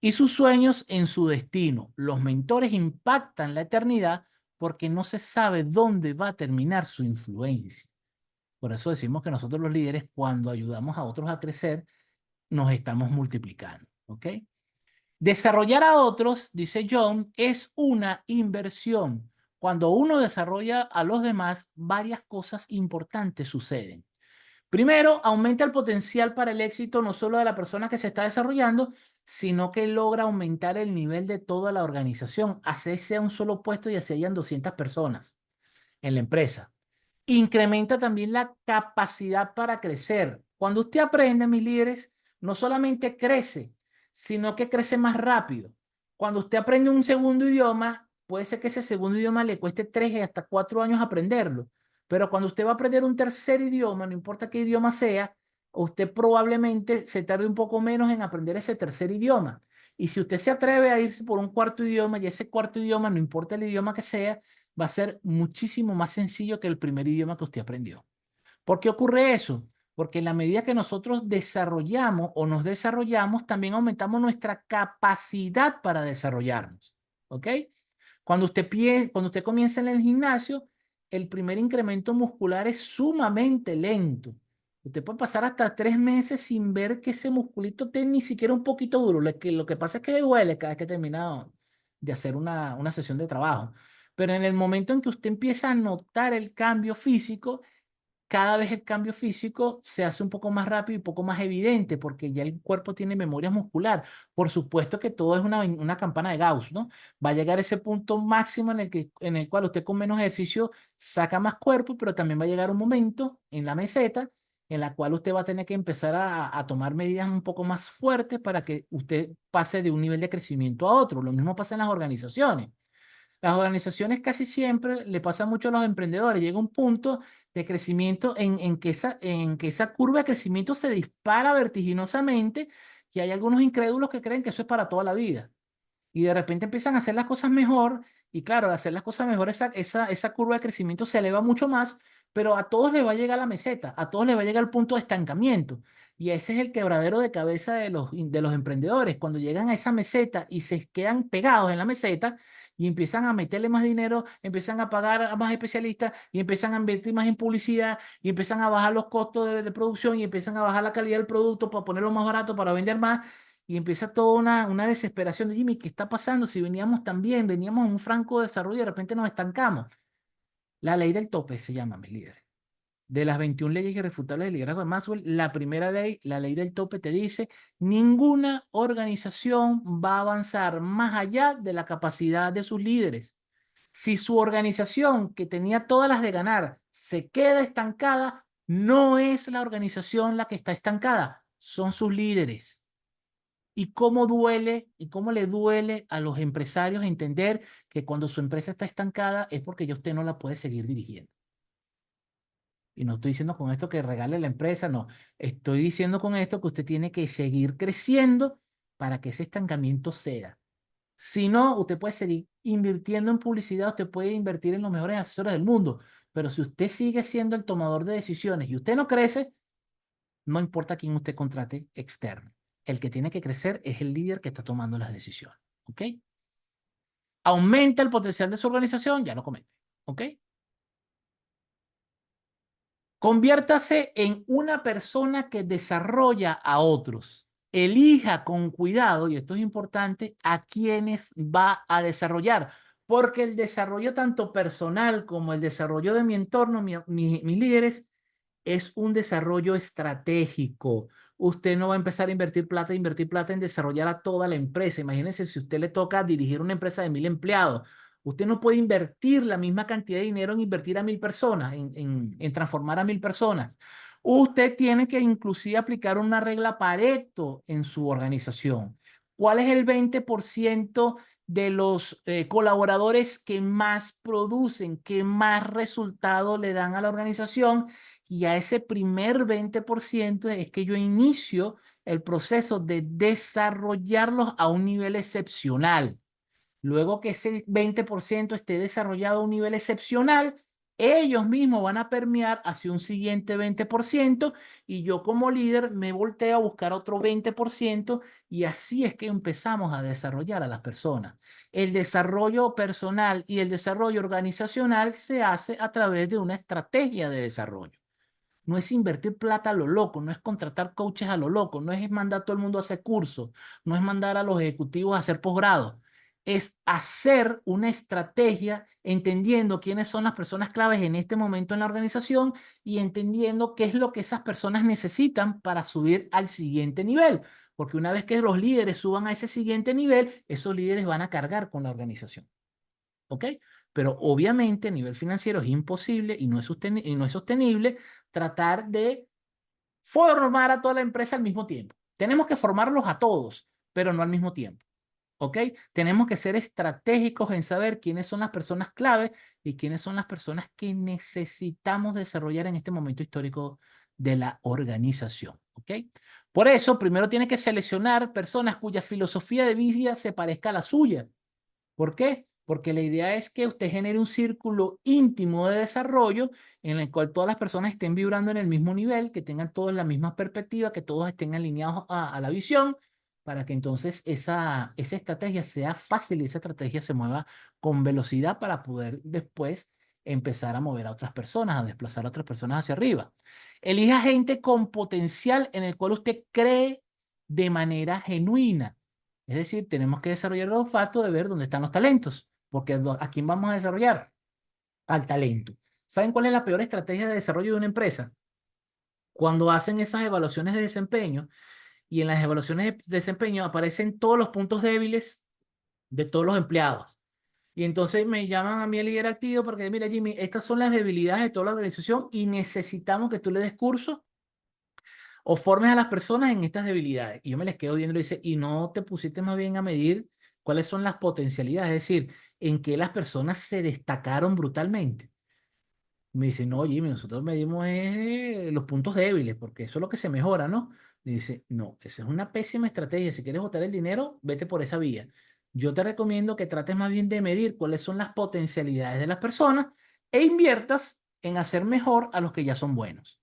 y sus sueños en su destino. Los mentores impactan la eternidad porque no se sabe dónde va a terminar su influencia. Por eso decimos que nosotros los líderes, cuando ayudamos a otros a crecer, nos estamos multiplicando. ¿Ok? Desarrollar a otros, dice John, es una inversión. Cuando uno desarrolla a los demás, varias cosas importantes suceden. Primero, aumenta el potencial para el éxito no solo de la persona que se está desarrollando, sino que logra aumentar el nivel de toda la organización, así sea un solo puesto y así hayan 200 personas en la empresa. Incrementa también la capacidad para crecer. Cuando usted aprende, mis líderes, no solamente crece, sino que crece más rápido. Cuando usted aprende un segundo idioma, puede ser que ese segundo idioma le cueste 3 y hasta 4 años aprenderlo. Pero cuando usted va a aprender un tercer idioma, no importa qué idioma sea, usted probablemente se tarde un poco menos en aprender ese tercer idioma. Y si usted se atreve a irse por un cuarto idioma y ese cuarto idioma, no importa el idioma que sea, va a ser muchísimo más sencillo que el primer idioma que usted aprendió. ¿Por qué ocurre eso? Porque en la medida que nosotros desarrollamos o nos desarrollamos, también aumentamos nuestra capacidad para desarrollarnos. ¿Ok? Cuando usted comienza en el gimnasio, el primer incremento muscular es sumamente lento. Usted puede pasar hasta 3 meses sin ver que ese musculito esté ni siquiera un poquito duro. Lo que pasa es que le duele cada vez que termina de hacer una sesión de trabajo. Pero en el momento en que usted empieza a notar el cambio físico, cada vez el cambio físico se hace un poco más rápido y un poco más evidente porque ya el cuerpo tiene memoria muscular. Por supuesto que todo es una campana de Gauss, ¿no? Va a llegar ese punto máximo en el cual usted con menos ejercicio saca más cuerpo, pero también va a llegar un momento en la meseta en la cual usted va a tener que empezar a tomar medidas un poco más fuertes para que usted pase de un nivel de crecimiento a otro. Lo mismo pasa en las organizaciones. Las organizaciones casi siempre le pasa mucho a los emprendedores. Llega un punto de crecimiento en que esa curva de crecimiento se dispara vertiginosamente y hay algunos incrédulos que creen que eso es para toda la vida. Y de repente empiezan a hacer las cosas mejor y claro, al hacer las cosas mejor esa curva de crecimiento se eleva mucho más, pero a todos les va a llegar la meseta, a todos les va a llegar el punto de estancamiento. Y ese es el quebradero de cabeza de los emprendedores. Cuando llegan a esa meseta y se quedan pegados en la meseta y empiezan a meterle más dinero, empiezan a pagar a más especialistas y empiezan a invertir más en publicidad y empiezan a bajar los costos de producción y empiezan a bajar la calidad del producto para ponerlo más barato, para vender más. Y empieza toda una desesperación de Jimmy, ¿qué está pasando? Si veníamos tan bien, veníamos en un franco desarrollo y de repente nos estancamos. La ley del tope se llama, mis líderes. De las 21 leyes irrefutables del liderazgo de Maxwell, la primera ley, la ley del tope, te dice, ninguna organización va a avanzar más allá de la capacidad de sus líderes. Si su organización, que tenía todas las de ganar, se queda estancada, no es la organización la que está estancada, son sus líderes. Y cómo duele y cómo le duele a los empresarios entender que cuando su empresa está estancada es porque ya usted no la puede seguir dirigiendo. Y no estoy diciendo con esto que regale la empresa, no. Estoy diciendo con esto que usted tiene que seguir creciendo para que ese estancamiento ceda. Si no, usted puede seguir invirtiendo en publicidad, usted puede invertir en los mejores asesores del mundo, pero si usted sigue siendo el tomador de decisiones y usted no crece, no importa quién usted contrate externo. El que tiene que crecer es el líder que está tomando las decisiones. ¿Ok? Aumenta el potencial de su organización, ya lo comenté. ¿Ok? Conviértase en una persona que desarrolla a otros. Elija con cuidado, y esto es importante, a quienes va a desarrollar, porque el desarrollo tanto personal como el desarrollo de mi entorno, mis líderes, es un desarrollo estratégico. Usted no va a empezar a invertir plata en desarrollar a toda la empresa. Imagínense si a usted le toca dirigir una empresa de 1.000 empleados. Usted no puede invertir la misma cantidad de dinero en invertir a 1.000 personas, en transformar a 1.000 personas. Usted tiene que inclusive aplicar una regla Pareto en su organización. ¿Cuál es el 20% de los colaboradores que más producen, que más resultado le dan a la organización? Y a ese primer 20% es que yo inicio el proceso de desarrollarlos a un nivel excepcional. Luego que ese 20% esté desarrollado a un nivel excepcional, ellos mismos van a permear hacia un siguiente 20% y yo como líder me volteo a buscar otro 20% y así es que empezamos a desarrollar a las personas. El desarrollo personal y el desarrollo organizacional se hace a través de una estrategia de desarrollo. no es invertir plata a lo loco, no es contratar coaches a lo loco, no es mandar a todo el mundo a hacer cursos, no es mandar a los ejecutivos a hacer posgrado, es hacer una estrategia entendiendo quiénes son las personas claves en este momento en la organización y entendiendo qué es lo que esas personas necesitan para subir al siguiente nivel. Porque una vez que los líderes suban a ese siguiente nivel, esos líderes van a cargar con la organización. ¿Ok? Pero obviamente a nivel financiero es imposible y no es sostenible tratar de formar a toda la empresa al mismo tiempo. Tenemos que formarlos a todos, pero no al mismo tiempo. ¿Ok? Tenemos que ser estratégicos en saber quiénes son las personas clave y quiénes son las personas que necesitamos desarrollar en este momento histórico de la organización. ¿Ok? Por eso, primero tiene que seleccionar personas cuya filosofía de vida se parezca a la suya. ¿Por qué? Porque la idea es que usted genere un círculo íntimo de desarrollo en el cual todas las personas estén vibrando en el mismo nivel, que tengan todos la misma perspectiva, que todos estén alineados a la visión, para que entonces esa estrategia sea fácil y esa estrategia se mueva con velocidad para poder después empezar a mover a otras personas, a desplazar a otras personas hacia arriba. Elija gente con potencial en el cual usted cree de manera genuina. Es decir, tenemos que desarrollar el olfato de ver dónde están los talentos, porque ¿a quién vamos a desarrollar? Al talento. ¿Saben cuál es la peor estrategia de desarrollo de una empresa? Cuando hacen esas evaluaciones de desempeño y en las evaluaciones de desempeño aparecen todos los puntos débiles de todos los empleados. Y entonces me llaman a mí el líder activo porque, mira, Jimmy, estas son las debilidades de toda la organización y necesitamos que tú le des curso o formes a las personas en estas debilidades. Y yo me les quedo viendo y dice, y no te pusiste más bien a medir cuáles son las potencialidades, es decir, en qué las personas se destacaron brutalmente. Me dice, no, Jimmy, nosotros medimos los puntos débiles, porque eso es lo que se mejora, ¿no? Me dice, no, esa es una pésima estrategia. Si quieres botar el dinero, vete por esa vía. Yo te recomiendo que trates más bien de medir cuáles son las potencialidades de las personas e inviertas en hacer mejor a los que ya son buenos.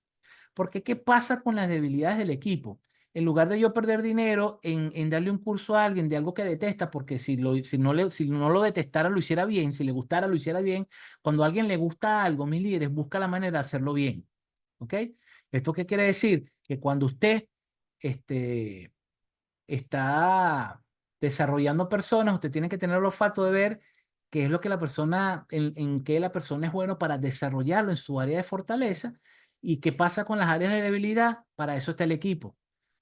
Porque ¿qué pasa con las debilidades del equipo? En lugar de yo perder dinero en darle un curso a alguien de algo que detesta, porque si no lo detestara, lo hiciera bien, si le gustara, lo hiciera bien. Cuando a alguien le gusta algo, mis líderes, busca la manera de hacerlo bien. ¿Ok? ¿Esto qué quiere decir? Que cuando usted este, está desarrollando personas, usted tiene que tener el olfato de ver qué es lo que la persona, en qué la persona es bueno para desarrollarlo en su área de fortaleza y qué pasa con las áreas de debilidad. Para eso está el equipo.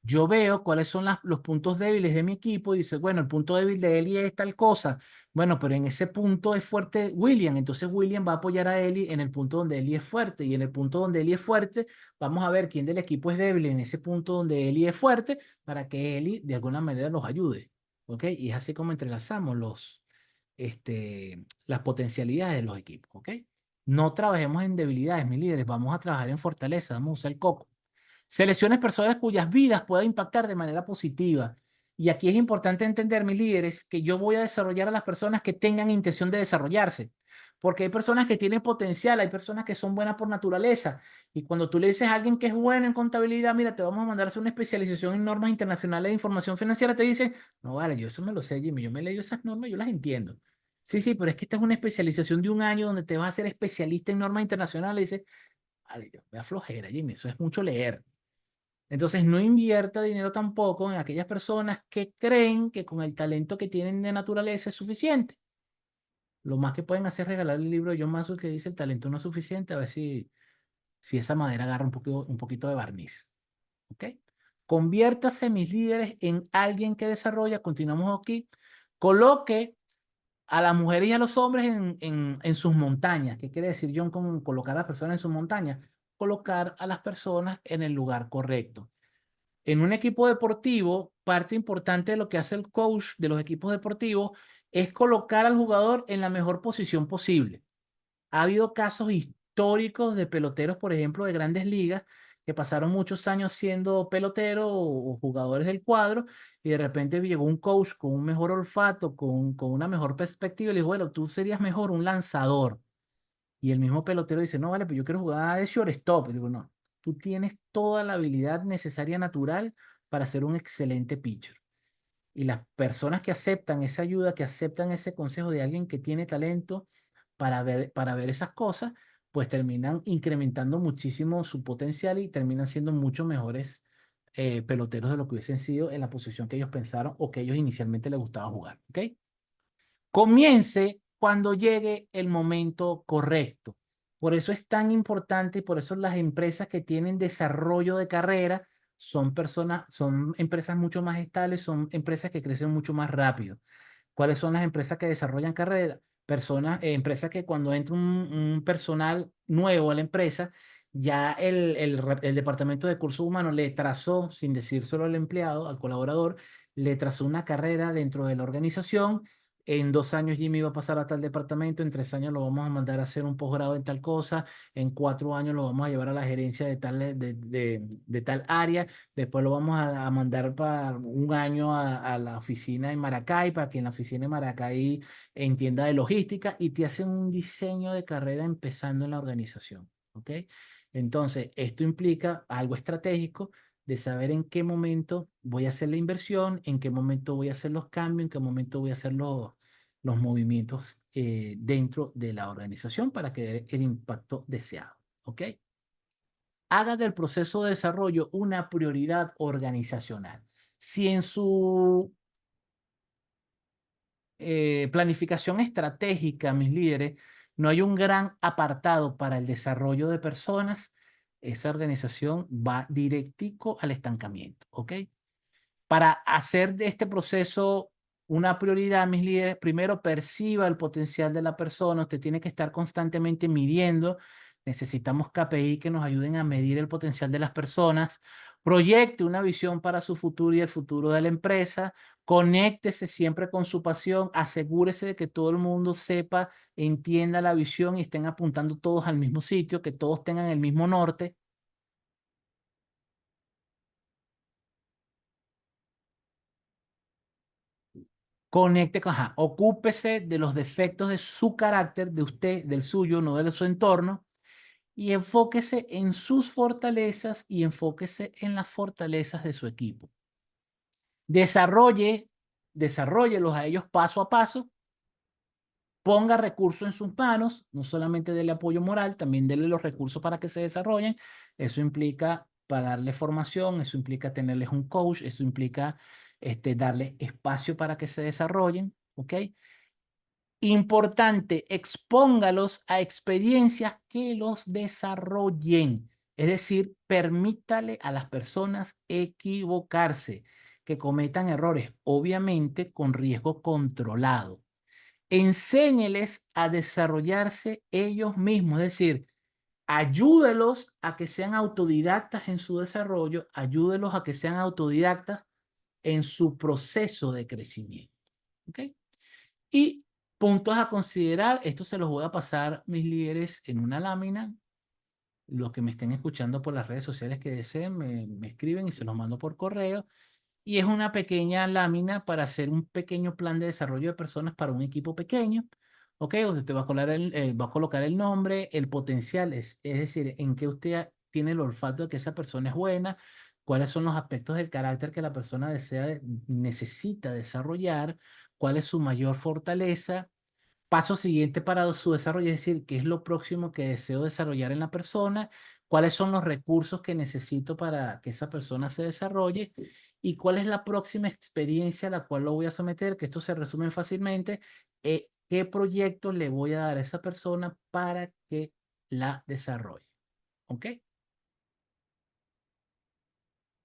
Yo veo cuáles son los puntos débiles de mi equipo y dice, bueno, el punto débil de Eli es tal cosa. Bueno, pero en ese punto es fuerte William, entonces William va a apoyar a Eli en el punto donde Eli es fuerte y en el punto donde Eli es fuerte, vamos a ver quién del equipo es débil en ese punto donde Eli es fuerte para que Eli de alguna manera los ayude. ¿Ok? Y es así como entrelazamos las potencialidades de los equipos. ¿Ok? No trabajemos en debilidades, mis líderes, vamos a trabajar en fortaleza, vamos a usar el coco. Selecciones personas cuyas vidas pueda impactar de manera positiva. Y aquí es importante entender, mis líderes, que yo voy a desarrollar a las personas que tengan intención de desarrollarse. Porque hay personas que tienen potencial, hay personas que son buenas por naturaleza. Y cuando tú le dices a alguien que es bueno en contabilidad, mira, te vamos a mandar a hacer una especialización en normas internacionales de información financiera, te dicen, no, vale, yo eso me lo sé, Jimmy, yo me he leído esas normas, yo las entiendo. Sí, sí, pero es que esta es una especialización de un año donde te vas a hacer especialista en normas internacionales. Y dices, vale, yo me da flojera, Jimmy, eso es mucho leer. Entonces, no invierta dinero tampoco en aquellas personas que creen que con el talento que tienen de naturaleza es suficiente. Lo más que pueden hacer es regalar el libro de John Maxwell que dice el talento no es suficiente, a ver si esa madera agarra un poquito de barniz. ¿Ok? Conviértase, mis líderes, en alguien que desarrolla, continuamos aquí, coloque a las mujeres y a los hombres en sus montañas. ¿Qué quiere decir John con colocar a las personas en sus montañas? Colocar a las personas en el lugar correcto. En un equipo deportivo, parte importante de lo que hace el coach de los equipos deportivos es colocar al jugador en la mejor posición posible. Ha habido casos históricos de peloteros, por ejemplo, de grandes ligas, que pasaron muchos años siendo peloteros o jugadores del cuadro, y de repente llegó un coach con un mejor olfato, con una mejor perspectiva, y le dijo, bueno, tú serías mejor un lanzador. Y el mismo pelotero dice, no, vale, pero yo quiero jugar de shortstop. Y digo, no, tú tienes toda la habilidad necesaria natural para ser un excelente pitcher. Y las personas que aceptan esa ayuda, que aceptan ese consejo de alguien que tiene talento para ver esas cosas, pues terminan incrementando muchísimo su potencial y terminan siendo mucho mejores peloteros de lo que hubiesen sido en la posición que ellos pensaron o que ellos inicialmente les gustaba jugar. ¿Ok? Comience cuando llegue el momento correcto. Por eso es tan importante y por eso las empresas que tienen desarrollo de carrera son personas, son empresas mucho más estables, son empresas que crecen mucho más rápido. ¿Cuáles son las empresas que desarrollan carrera? Personas, empresas que cuando entra un personal nuevo a la empresa, ya el departamento de recursos humanos le trazó, sin decírselo al empleado, al colaborador, le trazó una carrera dentro de la organización. En 2 años Jimmy va a pasar a tal departamento, en 3 años lo vamos a mandar a hacer un posgrado en tal cosa, en 4 años lo vamos a llevar a la gerencia de de tal área. Después lo vamos a mandar para un año a la oficina en Maracay, para que en la oficina de Maracay entienda de logística y te hacen un diseño de carrera empezando en la organización. ¿Ok? Entonces, esto implica algo estratégico de saber en qué momento voy a hacer la inversión, en qué momento voy a hacer los cambios, en qué momento voy a hacer los movimientos dentro de la organización para que dé el impacto deseado. ¿Ok? Haga del proceso de desarrollo una prioridad organizacional. Si en su planificación estratégica, mis líderes, no hay un gran apartado para el desarrollo de personas, esa organización va directico al estancamiento, ¿ok? Para hacer de este proceso una prioridad, mis líderes, primero perciba el potencial de la persona. Usted tiene que estar constantemente midiendo. Necesitamos KPI que nos ayuden a medir el potencial de las personas. Proyecte una visión para su futuro y el futuro de la empresa. Conéctese siempre con su pasión. Asegúrese de que todo el mundo sepa, entienda la visión y estén apuntando todos al mismo sitio, que todos tengan el mismo norte. Conecte con, ajá, ocúpese de los defectos de su carácter, de usted, del suyo, no de su entorno, y enfóquese en sus fortalezas y enfóquese en las fortalezas de su equipo. Desarrolle, desarrollelos a ellos paso a paso, ponga recursos en sus manos, no solamente dele apoyo moral, también dele los recursos para que se desarrollen. Eso implica pagarle formación, eso implica tenerles un coach, eso implica darle espacio para que se desarrollen, ¿ok? Importante, expóngalos a experiencias que los desarrollen. Es decir, permítale a las personas equivocarse, que cometan errores, obviamente con riesgo controlado. Enséñeles a desarrollarse ellos mismos, es decir, ayúdelos a que sean autodidactas en su desarrollo, ayúdelos a que sean autodidactas en su proceso de crecimiento. ¿Ok? Y puntos a considerar, esto se los voy a pasar mis líderes en una lámina. Los que me estén escuchando por las redes sociales que deseen, me escriben y se los mando por correo. Y es una pequeña lámina para hacer un pequeño plan de desarrollo de personas para un equipo pequeño, ¿ok? Donde te va a colocar el nombre, el potencial, es decir, en qué usted tiene el olfato de que esa persona es buena, cuáles son los aspectos del carácter que la persona necesita desarrollar, cuál es su mayor fortaleza. Paso siguiente para su desarrollo, es decir, qué es lo próximo que deseo desarrollar en la persona, cuáles son los recursos que necesito para que esa persona se desarrolle y cuál es la próxima experiencia a la cual lo voy a someter, que esto se resume fácilmente, qué proyecto le voy a dar a esa persona para que la desarrolle. ¿Ok?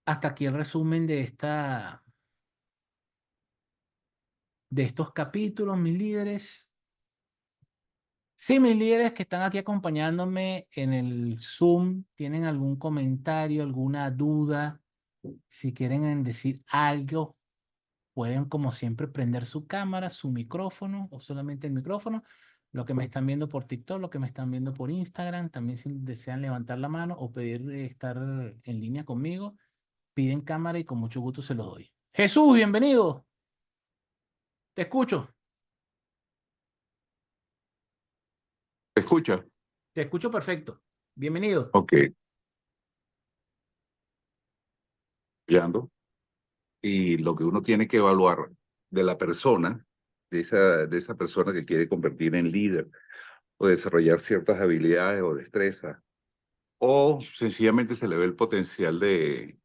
Hasta aquí el resumen de estos capítulos, mis líderes. Sí, mis líderes que están aquí acompañándome en el Zoom, ¿tienen algún comentario, alguna duda? Si quieren decir algo, pueden como siempre prender su cámara, su micrófono o solamente el micrófono. Lo que me están viendo por TikTok, lo que me están viendo por Instagram, también si desean levantar la mano o pedir estar en línea conmigo, piden cámara y con mucho gusto se los doy. Jesús, bienvenido. Te escucho. ¿Me escucha? Te escucho perfecto. Bienvenido. Ok, apoyando. Y lo que uno tiene que evaluar de la persona, de esa persona que quiere convertir en líder o desarrollar ciertas habilidades o destrezas, o sencillamente se le ve el potencial de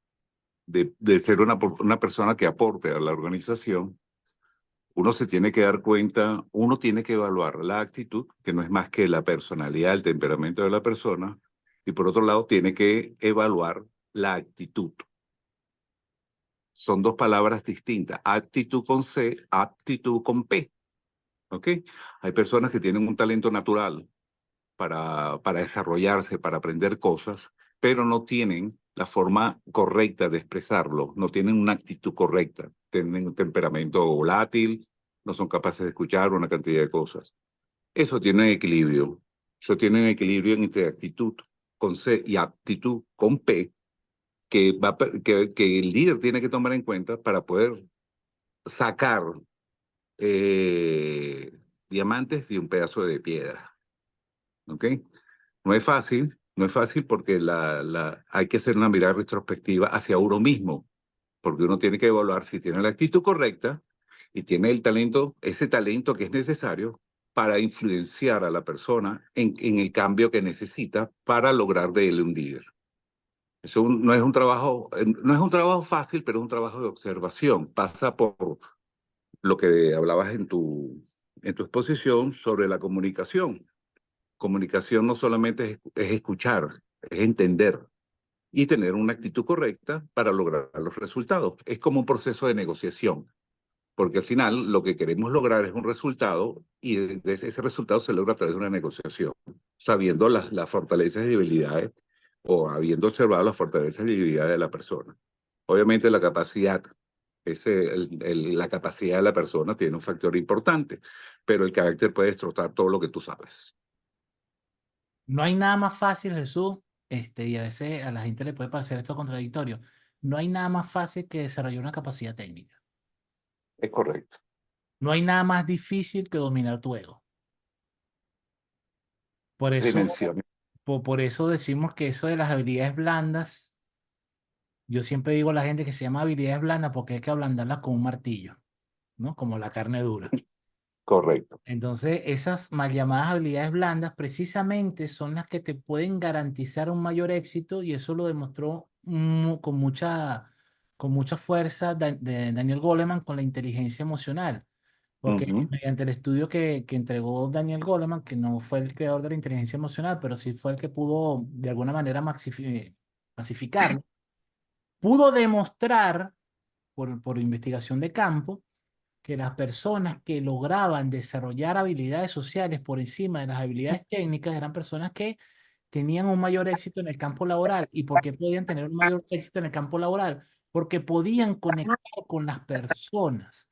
ser una persona que aporte a la organización, uno se tiene que dar cuenta, uno tiene que evaluar la actitud, que no es más que la personalidad, el temperamento de la persona, y por otro lado tiene que evaluar la actitud. Son dos palabras distintas, actitud con C, aptitud con P, ¿ok? Hay personas que tienen un talento natural para desarrollarse, para aprender cosas, pero no tienen la forma correcta de expresarlo, no tienen una actitud correcta, tienen un temperamento volátil, no son capaces de escuchar una cantidad de cosas. Eso tiene equilibrio, eso tiene equilibrio entre actitud con C y aptitud con P, que el líder tiene que tomar en cuenta para poder sacar eh, diamantes de un pedazo de piedra, ¿ok? No es fácil, no es fácil porque hay que hacer una mirada retrospectiva hacia uno mismo, porque uno tiene que evaluar si tiene la actitud correcta y tiene el talento, ese talento que es necesario para influenciar a la persona en el cambio que necesita para lograr de él un líder. No es un trabajo fácil, pero es un trabajo de observación. Pasa por lo que hablabas en tu exposición sobre la comunicación. Comunicación no solamente es escuchar, es entender y tener una actitud correcta para lograr los resultados. Es como un proceso de negociación, porque al final lo que queremos lograr es un resultado y ese resultado se logra a través de una negociación, sabiendo las fortalezas y debilidades o habiendo observado las fortalezas y debilidades de la persona. Obviamente la capacidad, la capacidad de la persona tiene un factor importante, pero el carácter puede destrozar todo lo que tú sabes. No hay nada más fácil, Jesús, y a veces a la gente le puede parecer esto contradictorio. No hay nada más fácil que desarrollar una capacidad técnica. Es correcto. No hay nada más difícil que dominar tu ego. Por eso, Dimensión. por eso decimos que eso de las habilidades blandas, yo siempre digo a la gente que se llama habilidades blandas porque hay que ablandarlas con un martillo, ¿no? Como la carne dura. Correcto. Entonces, esas mal llamadas habilidades blandas precisamente son las que te pueden garantizar un mayor éxito y eso lo demostró con mucha fuerza Daniel Goleman con la inteligencia emocional. Porque Ujú. mediante el estudio que entregó Daniel Goleman, que no fue el creador de la inteligencia emocional, pero sí fue el que pudo de alguna manera masificarlo, pudo demostrar por investigación de campo que las personas que lograban desarrollar habilidades sociales por encima de las habilidades técnicas eran personas que tenían un mayor éxito en el campo laboral. ¿Y por qué podían tener un mayor éxito en el campo laboral? Porque podían conectar con las personas.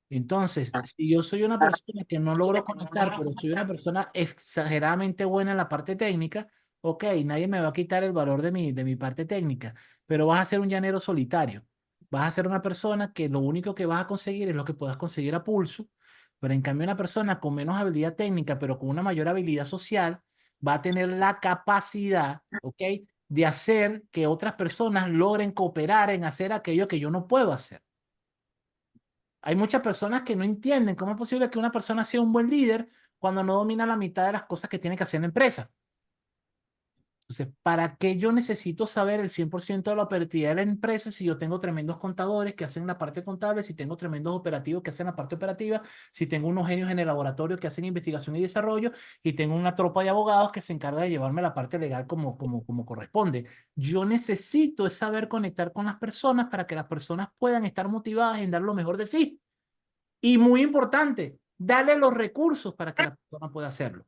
Entonces, si yo soy una persona que no logro conectar, pero soy una persona exageradamente buena en la parte técnica, ok, nadie me va a quitar el valor de mi parte técnica, pero vas a ser un llanero solitario. Vas a ser una persona que lo único que vas a conseguir es lo que puedas conseguir a pulso, pero en cambio una persona con menos habilidad técnica, pero con una mayor habilidad social, va a tener la capacidad, ok, de hacer que otras personas logren cooperar en hacer aquello que yo no puedo hacer. Hay muchas personas que no entienden cómo es posible que una persona sea un buen líder cuando no domina la mitad de las cosas que tiene que hacer en la empresa. Entonces, ¿para qué yo necesito saber el 100% de la operatividad de la empresa si yo tengo tremendos contadores que hacen la parte contable, si tengo tremendos operativos que hacen la parte operativa, si tengo unos genios en el laboratorio que hacen investigación y desarrollo y tengo una tropa de abogados que se encarga de llevarme la parte legal como corresponde? Yo necesito es saber conectar con las personas para que las personas puedan estar motivadas en dar lo mejor de sí. Y muy importante, darle los recursos para que la persona pueda hacerlo.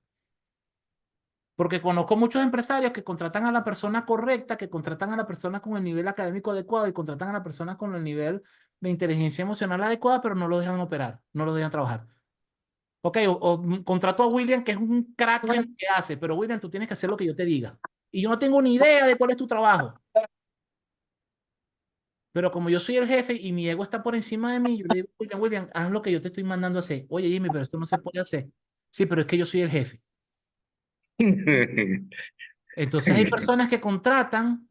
Porque conozco muchos empresarios que contratan a la persona correcta, que contratan a la persona con el nivel académico adecuado y contratan a la persona con el nivel de inteligencia emocional adecuada, pero no lo dejan operar, no lo dejan trabajar. Ok, o contrato a William, que es un crack en lo que hace, pero William, tú tienes que hacer lo que yo te diga. Y yo no tengo ni idea de cuál es tu trabajo. Pero como yo soy el jefe y mi ego está por encima de mí, yo le digo, William, William, haz lo que yo te estoy mandando a hacer. Oye, Jimmy, pero esto no se puede hacer. Sí, pero es que yo soy el jefe. Entonces hay personas que contratan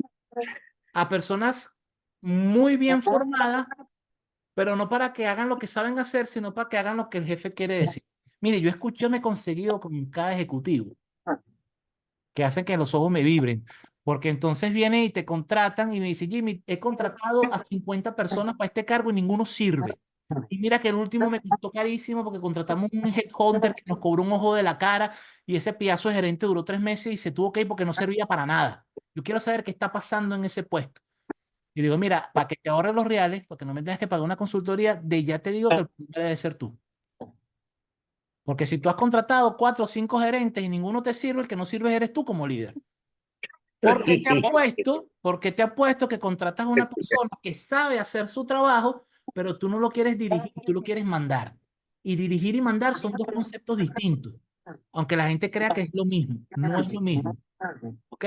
a personas muy bien formadas, pero no para que hagan lo que saben hacer, sino para que hagan lo que el jefe quiere decir. Mire, yo me he conseguido con cada ejecutivo que hacen que los ojos me vibren. Porque entonces viene y te contratan y me dice, Jimmy, he contratado a 50 personas para este cargo y ninguno sirve. Y mira que el último me costó carísimo porque contratamos un headhunter que nos cobró un ojo de la cara y ese piazo de gerente duró 3 meses y se tuvo que ir porque no servía para nada. Yo quiero saber qué está pasando en ese puesto. Y digo, mira, para que te ahorres los reales, porque no me tengas que pagar una consultoría, de ya te digo que el primero debe ser tú. Porque si tú has contratado 4 o 5 gerentes y ninguno te sirve, el que no sirve eres tú como líder. Porque te apuesto que contratas a una persona que sabe hacer su trabajo, pero tú no lo quieres dirigir, tú lo quieres mandar. Y dirigir y mandar son dos conceptos distintos, aunque la gente crea que es lo mismo, no es lo mismo, ¿ok?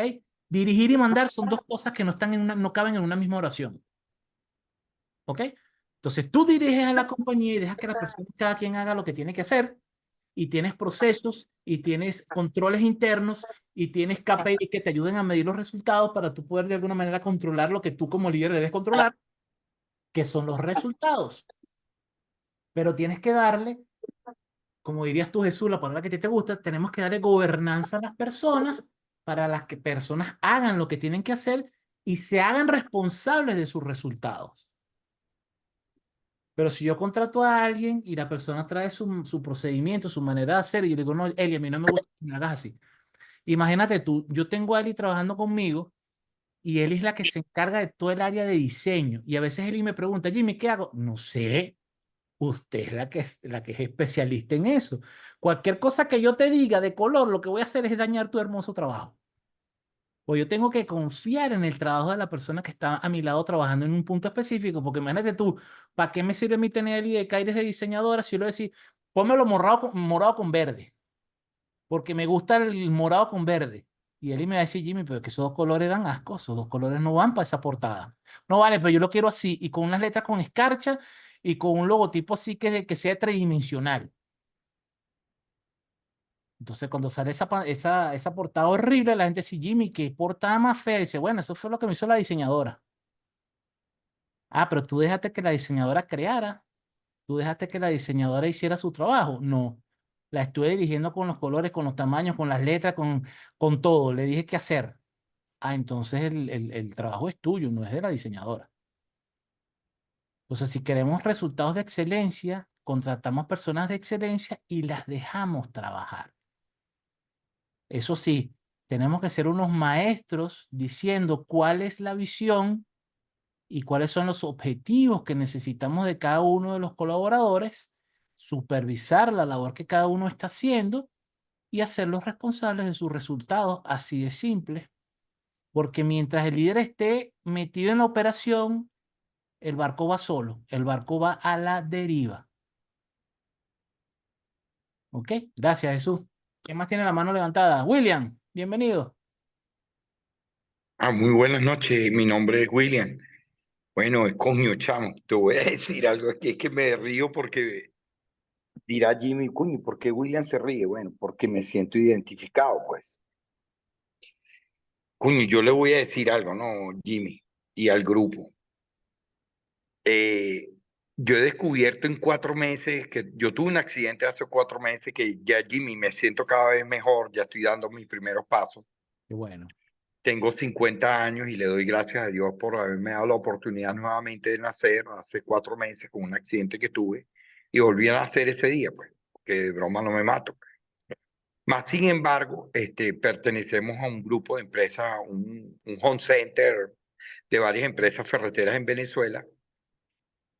Dirigir y mandar son dos cosas que no están no caben en una misma oración, ¿ok? Entonces tú diriges a la compañía y dejas que la persona, cada quien haga lo que tiene que hacer y tienes procesos y tienes controles internos y tienes KPI que te ayuden a medir los resultados para tú poder de alguna manera controlar lo que tú como líder debes controlar, que son los resultados. Pero tienes que darle, como dirías tú, Jesús, la palabra que a ti te gusta, tenemos que darle gobernanza a las personas para las que personas hagan lo que tienen que hacer y se hagan responsables de sus resultados. Pero si yo contrato a alguien y la persona trae su procedimiento, su manera de hacer, y yo le digo, no, Eli, a mí no me gusta que me hagas así. Imagínate tú, yo tengo a Eli trabajando conmigo y Eli es la que se encarga de todo el área de diseño. Y a veces Eli me pregunta, Jimmy, ¿qué hago? No sé, usted es la que es especialista en eso. Cualquier cosa que yo te diga de color, lo que voy a hacer es dañar tu hermoso trabajo. O yo tengo que confiar en el trabajo de la persona que está a mi lado trabajando en un punto específico, porque imagínate tú, ¿para qué me sirve mi tener a Eli de Caires de diseñadora si yo le decir, pónmelo morado con verde? Porque me gusta el morado con verde. Y él me va a decir, Jimmy, pero que esos dos colores dan asco, esos dos colores no van para esa portada. No vale, pero yo lo quiero así, y con unas letras con escarcha y con un logotipo así que sea tridimensional. Entonces, cuando sale esa portada horrible, la gente dice, Jimmy, qué portada más fea. Y dice, bueno, eso fue lo que me hizo la diseñadora. Ah, pero tú dejaste que la diseñadora creara. ¿Tú dejaste que la diseñadora hiciera su trabajo? No. La estuve dirigiendo con los colores, con los tamaños, con las letras, con todo. Le dije qué hacer. Ah, entonces el trabajo es tuyo, no es de la diseñadora. Entonces, si queremos resultados de excelencia, contratamos personas de excelencia y las dejamos trabajar. Eso sí, tenemos que ser unos maestros diciendo cuál es la visión y cuáles son los objetivos que necesitamos de cada uno de los colaboradores, supervisar la labor que cada uno está haciendo y hacerlos responsables de sus resultados, así de simple. Porque mientras el líder esté metido en la operación, el barco va solo, el barco va a la deriva. ¿Ok? Gracias, Jesús. ¿Quién más tiene la mano levantada? William, bienvenido. Muy buenas noches, mi nombre es William. Bueno, es coño, chamo, te voy a decir algo, es que me río porque dirá Jimmy, coño, ¿por qué William se ríe? Bueno, porque me siento identificado, pues. Coño, yo le voy a decir algo, ¿no, Jimmy? Y al grupo. Eh, yo he descubierto en 4 meses que yo tuve un accidente hace 4 meses que ya, Jimmy, me siento cada vez mejor, ya estoy dando mis primeros pasos. Qué bueno. Tengo 50 años y le doy gracias a Dios por haberme dado la oportunidad nuevamente de nacer hace 4 meses con un accidente que tuve y volví a nacer ese día, pues, que de broma no me mato, pues. Más sin embargo, pertenecemos a un grupo de empresas, un home center de varias empresas ferreteras en Venezuela,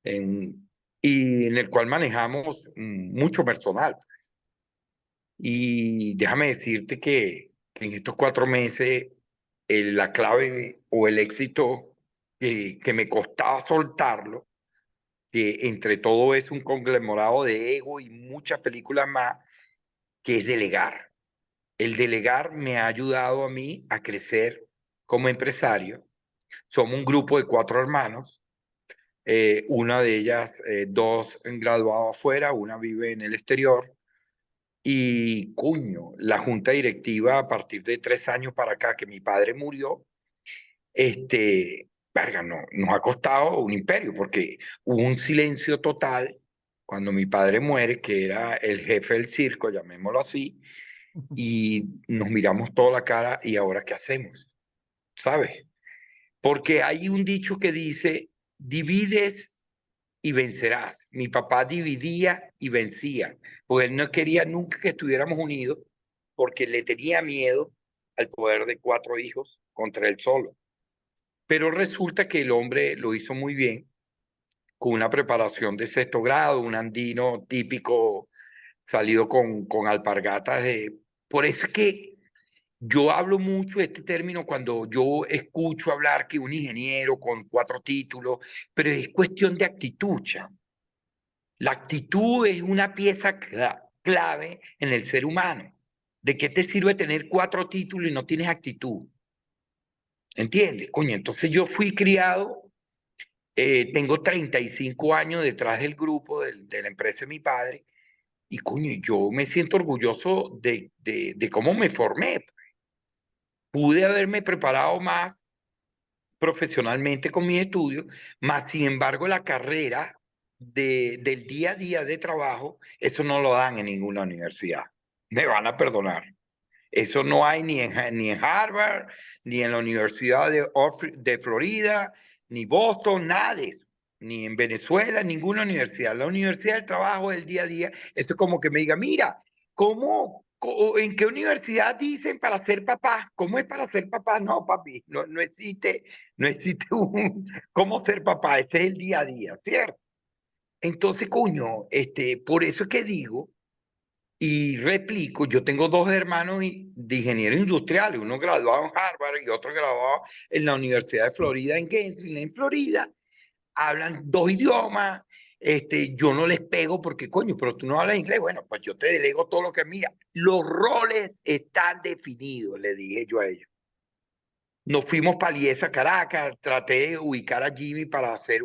en, y en el cual manejamos mucho personal. Y déjame decirte que en estos 4 meses la clave o el éxito que me costaba soltarlo, que entre todo es un conglomerado de ego y muchas películas más, que es delegar. El delegar me ha ayudado a mí a crecer como empresario. Somos un grupo de 4 hermanos, una de ellas, dos han graduado afuera, una vive en el exterior. Y cuño, la junta directiva a partir de 3 años para acá, que mi padre murió, verga, no, nos ha costado un imperio porque hubo un silencio total cuando mi padre muere, que era el jefe del circo, llamémoslo así, y nos miramos toda la cara y ahora ¿qué hacemos? ¿Sabes? Porque hay un dicho que dice, divides y vencerás. Mi papá dividía y vencía, porque él no quería nunca que estuviéramos unidos, porque le tenía miedo al poder de 4 hijos contra él solo. Pero resulta que el hombre lo hizo muy bien, con una preparación de 6.º grado, un andino típico salido con alpargatas de... Por eso es que yo hablo mucho de este término cuando yo escucho hablar que un ingeniero con 4 títulos, pero es cuestión de actitud, chamo. La actitud es una pieza clave en el ser humano. ¿De qué te sirve tener 4 títulos y no tienes actitud? ¿Entiendes? Coño, entonces yo fui criado, tengo 35 años detrás del grupo de la empresa de mi padre, y coño, yo me siento orgulloso de cómo me formé. Pude haberme preparado más profesionalmente con mis estudios, más sin embargo la carrera del día a día de trabajo, eso no lo dan en ninguna universidad. Me van a perdonar. Eso no hay ni en Harvard, ni en la Universidad de Florida, ni Boston, nada de eso. Ni en Venezuela, ninguna universidad. La universidad del trabajo del día a día, esto es como que me diga, mira, ¿en qué universidad dicen para ser papá? ¿Cómo es para ser papá? No, papi, no existe cómo ser papá, ese es el día a día, ¿cierto? Entonces, coño, por eso es que digo y replico, yo tengo 2 hermanos de ingenieros industriales, uno graduado en Harvard y otro graduado en la Universidad de Florida, en Gainesville, en Florida. Hablan 2 idiomas. Yo no les pego porque, coño, pero tú no hablas inglés. Bueno, pues yo te delego todo lo que mira. Los roles están definidos, le dije yo a ellos. Nos fuimos para Liesa, Caracas. Traté de ubicar a Jimmy para hacer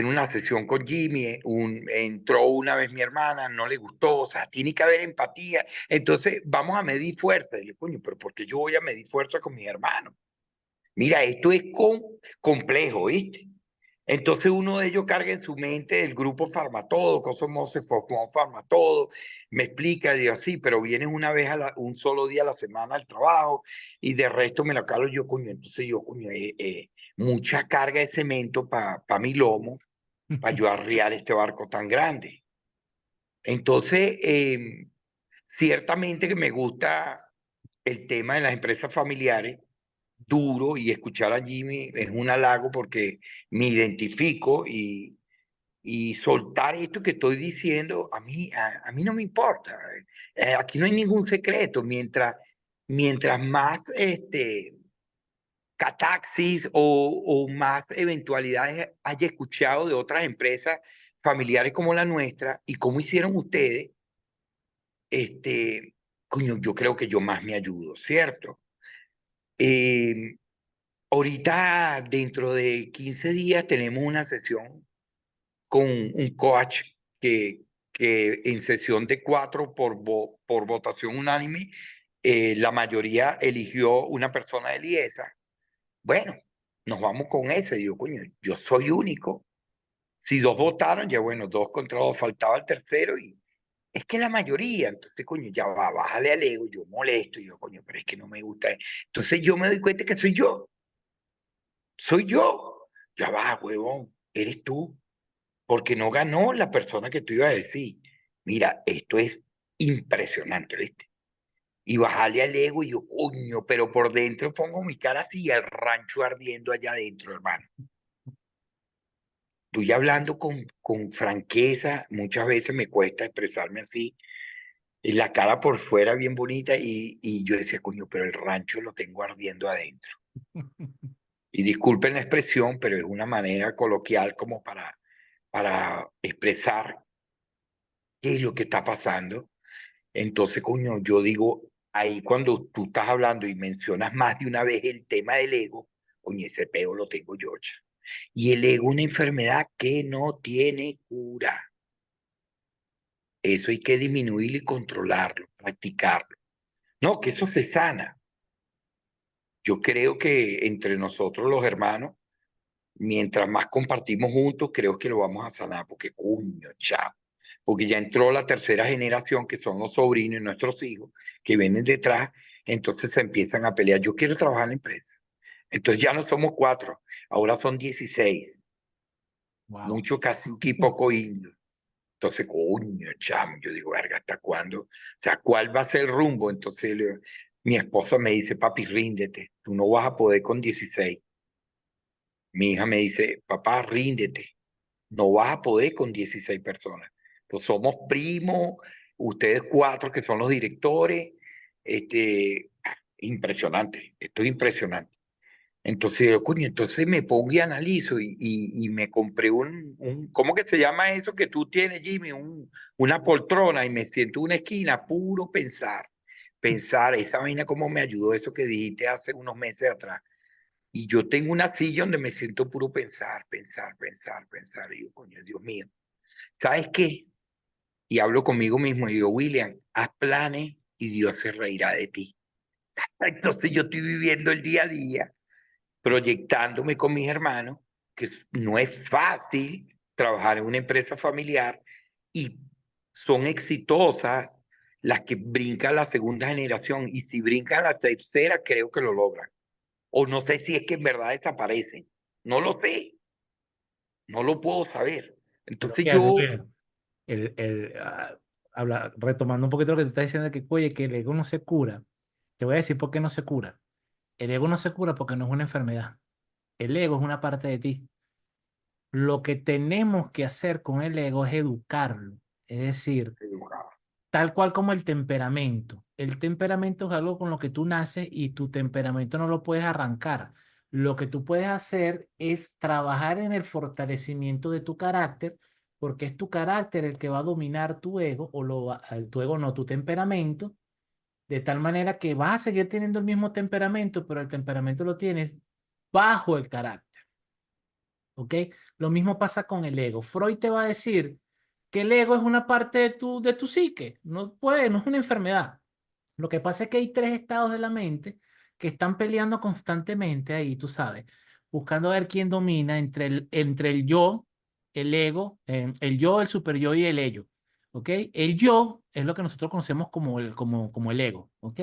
una sesión con Jimmy. Entró una vez mi hermana, no le gustó, o sea, tiene que haber empatía. Entonces, vamos a medir fuerza. Dile, coño, pero ¿por qué yo voy a medir fuerza con mis hermanos? Mira, esto es complejo, ¿viste? Entonces uno de ellos carga en su mente el grupo Farmatodo, cosas Mose Farmatodo, me explica, digo, sí, pero vienes una vez un solo día a la semana al trabajo y de resto me la calo yo, coño. Entonces yo, coño, mucha carga de cemento para mi lomo, para yo arriar este barco tan grande. Entonces, ciertamente que me gusta el tema de las empresas familiares, duro, y escuchar a Jimmy es un halago porque me identifico y soltar esto que estoy diciendo, a mí no me importa. Aquí no hay ningún secreto. Mientras más cataxis o más eventualidades haya escuchado de otras empresas familiares como la nuestra y cómo hicieron ustedes, coño, yo creo que yo más me ayudo, ¿cierto? Eh, Ahorita, dentro de 15 días, tenemos una sesión con un coach que en sesión de 4 por votación unánime, la mayoría eligió una persona de Liesa. Bueno, nos vamos con ese. Yo, coño, yo soy único. Si 2 votaron, ya bueno, 2 contra 2, faltaba el tercero y es que la mayoría, entonces, coño, ya va, bájale al ego, yo molesto, yo, coño, pero es que no me gusta. Entonces yo me doy cuenta que soy yo. Soy yo. Ya va, huevón, eres tú. Porque no ganó la persona que tú ibas a decir. Mira, esto es impresionante, ¿viste? Y bajarle al ego y yo, coño, pero por dentro pongo mi cara así y el rancho ardiendo allá adentro, hermano. Estoy hablando con franqueza, muchas veces me cuesta expresarme así, y la cara por fuera bien bonita y yo decía, coño, pero el rancho lo tengo ardiendo adentro. Y disculpen la expresión, pero es una manera coloquial como para expresar qué es lo que está pasando. Entonces, coño, yo digo, ahí cuando tú estás hablando y mencionas más de una vez el tema del ego, coño, ese peo lo tengo yo, cha. Y el ego es una enfermedad que no tiene cura. Eso hay que disminuirlo y controlarlo, practicarlo. No, que eso se sana. Yo creo que entre nosotros los hermanos mientras más compartimos juntos, creo que lo vamos a sanar, porque coño, chao. Porque ya entró la tercera generación, que son los sobrinos y nuestros hijos, que vienen detrás, entonces se empiezan a pelear. Yo quiero trabajar en la empresa. Entonces ya no somos 4, ahora son 16. Wow. Mucho cacique y poco indio. Entonces, coño, chamo, yo digo, verga, ¿hasta cuándo? O sea, ¿cuál va a ser el rumbo? Entonces mi esposa me dice, papi, ríndete, tú no vas a poder con 16. Mi hija me dice, papá, ríndete, no vas a poder con 16 personas. Pues somos primos, ustedes 4 que son los directores, impresionante, esto es impresionante. Entonces yo, coño, entonces me pongo y analizo y me compré ¿cómo que se llama eso que tú tienes, Jimmy? Una poltrona y me siento en una esquina, puro pensar, esa vaina cómo me ayudó eso que dijiste hace unos meses atrás. Y yo tengo una silla donde me siento puro pensar. Y yo, coño, Dios mío, ¿sabes qué? Y hablo conmigo mismo y digo, William, haz planes y Dios se reirá de ti. Entonces yo estoy viviendo el día a día proyectándome con mis hermanos, que no es fácil trabajar en una empresa familiar y son exitosas las que brincan la segunda generación y si brincan la tercera creo que lo logran. O no sé si es que en verdad desaparecen. No lo sé, no lo puedo saber. Creo Entonces que algo yo, que retomando un poquito lo que tú estás diciendo, que oye, que el ego no se cura. Te voy a decir por qué no se cura. El ego no se cura porque no es una enfermedad. El ego es una parte de ti. Lo que tenemos que hacer con el ego es educarlo. Es decir, tal cual como el temperamento. El temperamento es algo con lo que tú naces y tu temperamento no lo puedes arrancar. Lo que tú puedes hacer es trabajar en el fortalecimiento de tu carácter, porque es tu carácter el que va a dominar tu ego, tu ego no, tu temperamento, de tal manera que vas a seguir teniendo el mismo temperamento, pero el temperamento lo tienes bajo el carácter. ¿Ok? Lo mismo pasa con el ego. Freud te va a decir que el ego es una parte de tu psique, no es una enfermedad. Lo que pasa es que hay tres estados de la mente que están peleando constantemente ahí, tú sabes, buscando ver quién domina entre el yo, el ego, el yo, el superyo y el ello. ¿Ok? El yo es lo que nosotros conocemos como el ego. ¿Ok?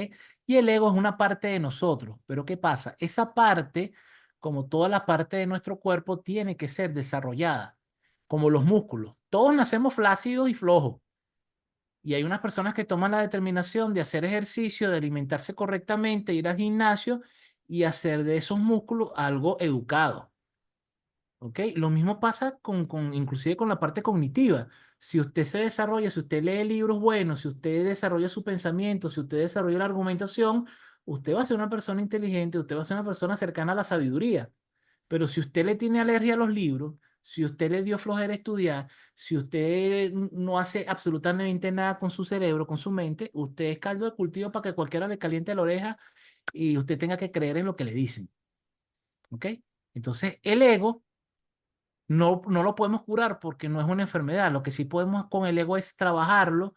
Y el ego es una parte de nosotros. Pero ¿qué pasa? Esa parte, como toda la parte de nuestro cuerpo, tiene que ser desarrollada, como los músculos. Todos nacemos flácidos y flojos. Y hay unas personas que toman la determinación de hacer ejercicio, de alimentarse correctamente, ir al gimnasio y hacer de esos músculos algo educado. ¿Ok? Lo mismo pasa inclusive con la parte cognitiva. Si usted se desarrolla, si usted lee libros buenos, si usted desarrolla su pensamiento, si usted desarrolla la argumentación, usted va a ser una persona inteligente, usted va a ser una persona cercana a la sabiduría. Pero si usted le tiene alergia a los libros, si usted le dio flojera estudiar, si usted no hace absolutamente nada con su cerebro, con su mente, usted es caldo de cultivo para que cualquiera le caliente la oreja y usted tenga que creer en lo que le dicen. ¿Ok? Entonces, el ego no lo podemos curar porque no es una enfermedad. Lo que sí podemos con el ego es trabajarlo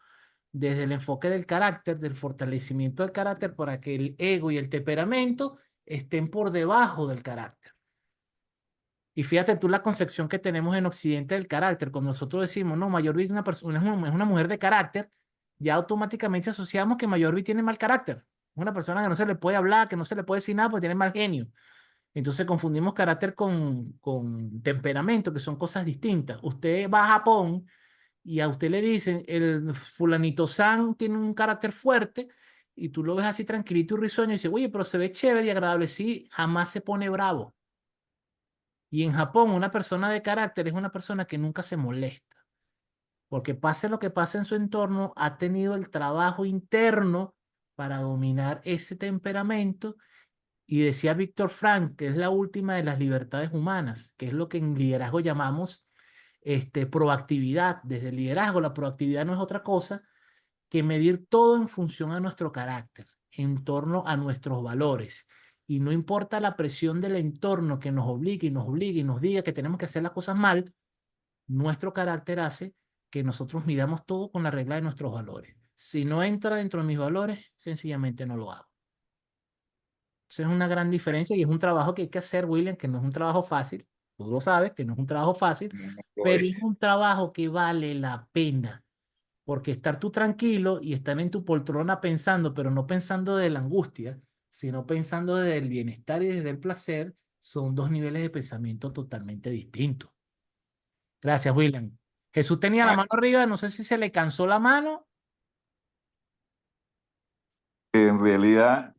desde el enfoque del carácter, del fortalecimiento del carácter, para que el ego y el temperamento estén por debajo del carácter. Y fíjate tú la concepción que tenemos en Occidente del carácter. Cuando nosotros decimos, no, Mayor es una persona, es una mujer de carácter, ya automáticamente asociamos que Mayor tiene mal carácter. Es una persona que no se le puede hablar, que no se le puede decir nada porque tiene mal genio. Entonces confundimos carácter con temperamento, que son cosas distintas. Usted va a Japón y a usted le dicen, el fulanito San tiene un carácter fuerte y tú lo ves así tranquilito y risueño y dices, oye, pero se ve chévere y agradable. Sí, jamás se pone bravo. Y en Japón, una persona de carácter es una persona que nunca se molesta, porque pase lo que pase en su entorno, ha tenido el trabajo interno para dominar ese temperamento. Y decía Víctor Frank, que es la última de las libertades humanas, que es lo que en liderazgo llamamos proactividad. Desde el liderazgo, la proactividad no es otra cosa que medir todo en función a nuestro carácter, en torno a nuestros valores. Y no importa la presión del entorno que nos obligue y nos obligue y nos diga que tenemos que hacer las cosas mal, nuestro carácter hace que nosotros midamos todo con la regla de nuestros valores. Si no entra dentro de mis valores, sencillamente no lo hago. Esa es una gran diferencia y es un trabajo que hay que hacer, William, que no es un trabajo fácil. Tú lo sabes, que no es un trabajo fácil, No, no lo pero es es. un trabajo que vale la pena. Porque estar tú tranquilo y estar en tu poltrona pensando, pero no pensando de la angustia, sino pensando desde el bienestar y desde el placer, son dos niveles de pensamiento totalmente distintos. Gracias, William. Jesús tenía la Ah, mano arriba, no sé si se le cansó la mano. En realidad,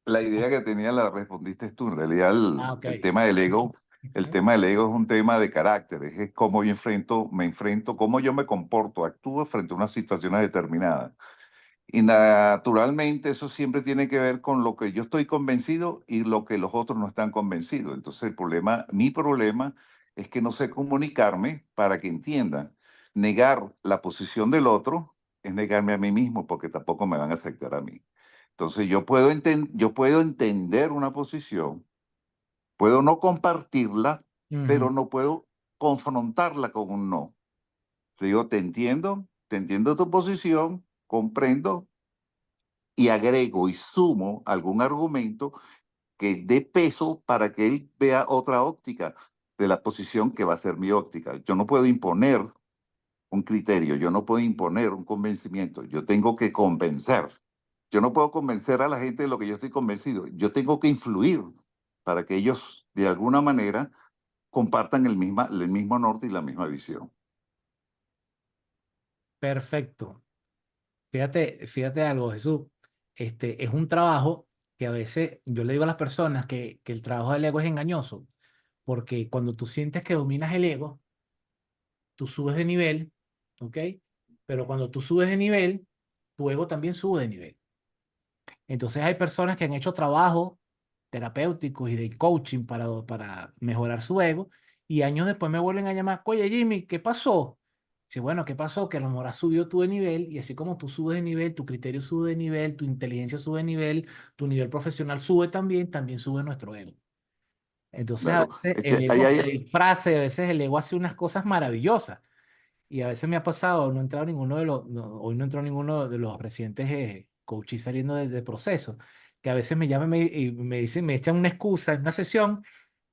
la idea que tenía la respondiste tú. En realidad, Ah, ok. el tema del ego, el Ujú. tema del ego es un tema de carácter. Es cómo yo me enfrento, cómo yo me comporto, actúo frente a unas situaciones determinadas. Y naturalmente eso siempre tiene que ver con lo que yo estoy convencido y lo que los otros no están convencidos. Entonces mi problema es que no sé comunicarme para que entiendan. Negar la posición del otro es negarme a mí mismo porque tampoco me van a aceptar a mí. Entonces yo puedo entender una posición, puedo no compartirla, Ujú. pero no puedo confrontarla con un no. Digo, te entiendo tu posición, comprendo y agrego y sumo algún argumento que dé peso para que él vea otra óptica de la posición que va a ser mi óptica. Yo no puedo imponer un criterio, yo no puedo imponer un convencimiento, yo tengo que convencer. Yo no puedo convencer a la gente de lo que yo estoy convencido, yo tengo que influir para que ellos de alguna manera compartan el mismo norte y la misma visión. Perfecto. Fíjate algo, Jesús. Es un trabajo que a veces yo le digo a las personas que el trabajo del ego es engañoso, porque cuando tú sientes que dominas el ego, tú subes de nivel, ¿ok? Pero cuando tú subes de nivel, tu ego también sube de nivel. Entonces hay personas que han hecho trabajos terapéuticos y de coaching para mejorar su ego y años después me vuelven a llamar, oye Jimmy, ¿qué pasó? Dice, bueno, ¿qué pasó? Que a lo mejor has subido tú de nivel y así como tú subes de nivel, tu criterio sube de nivel, tu inteligencia sube de nivel, tu nivel profesional sube también, también sube nuestro ego. Entonces a Claro, veces es el que ahí ego se hay, disfraza y a veces el ego hace unas cosas maravillosas. Y a veces me ha pasado, no ha entrado ninguno de los, hoy no entró ninguno de los recientes coaches saliendo de proceso, que a veces me llaman y me dicen, me echan una excusa en una sesión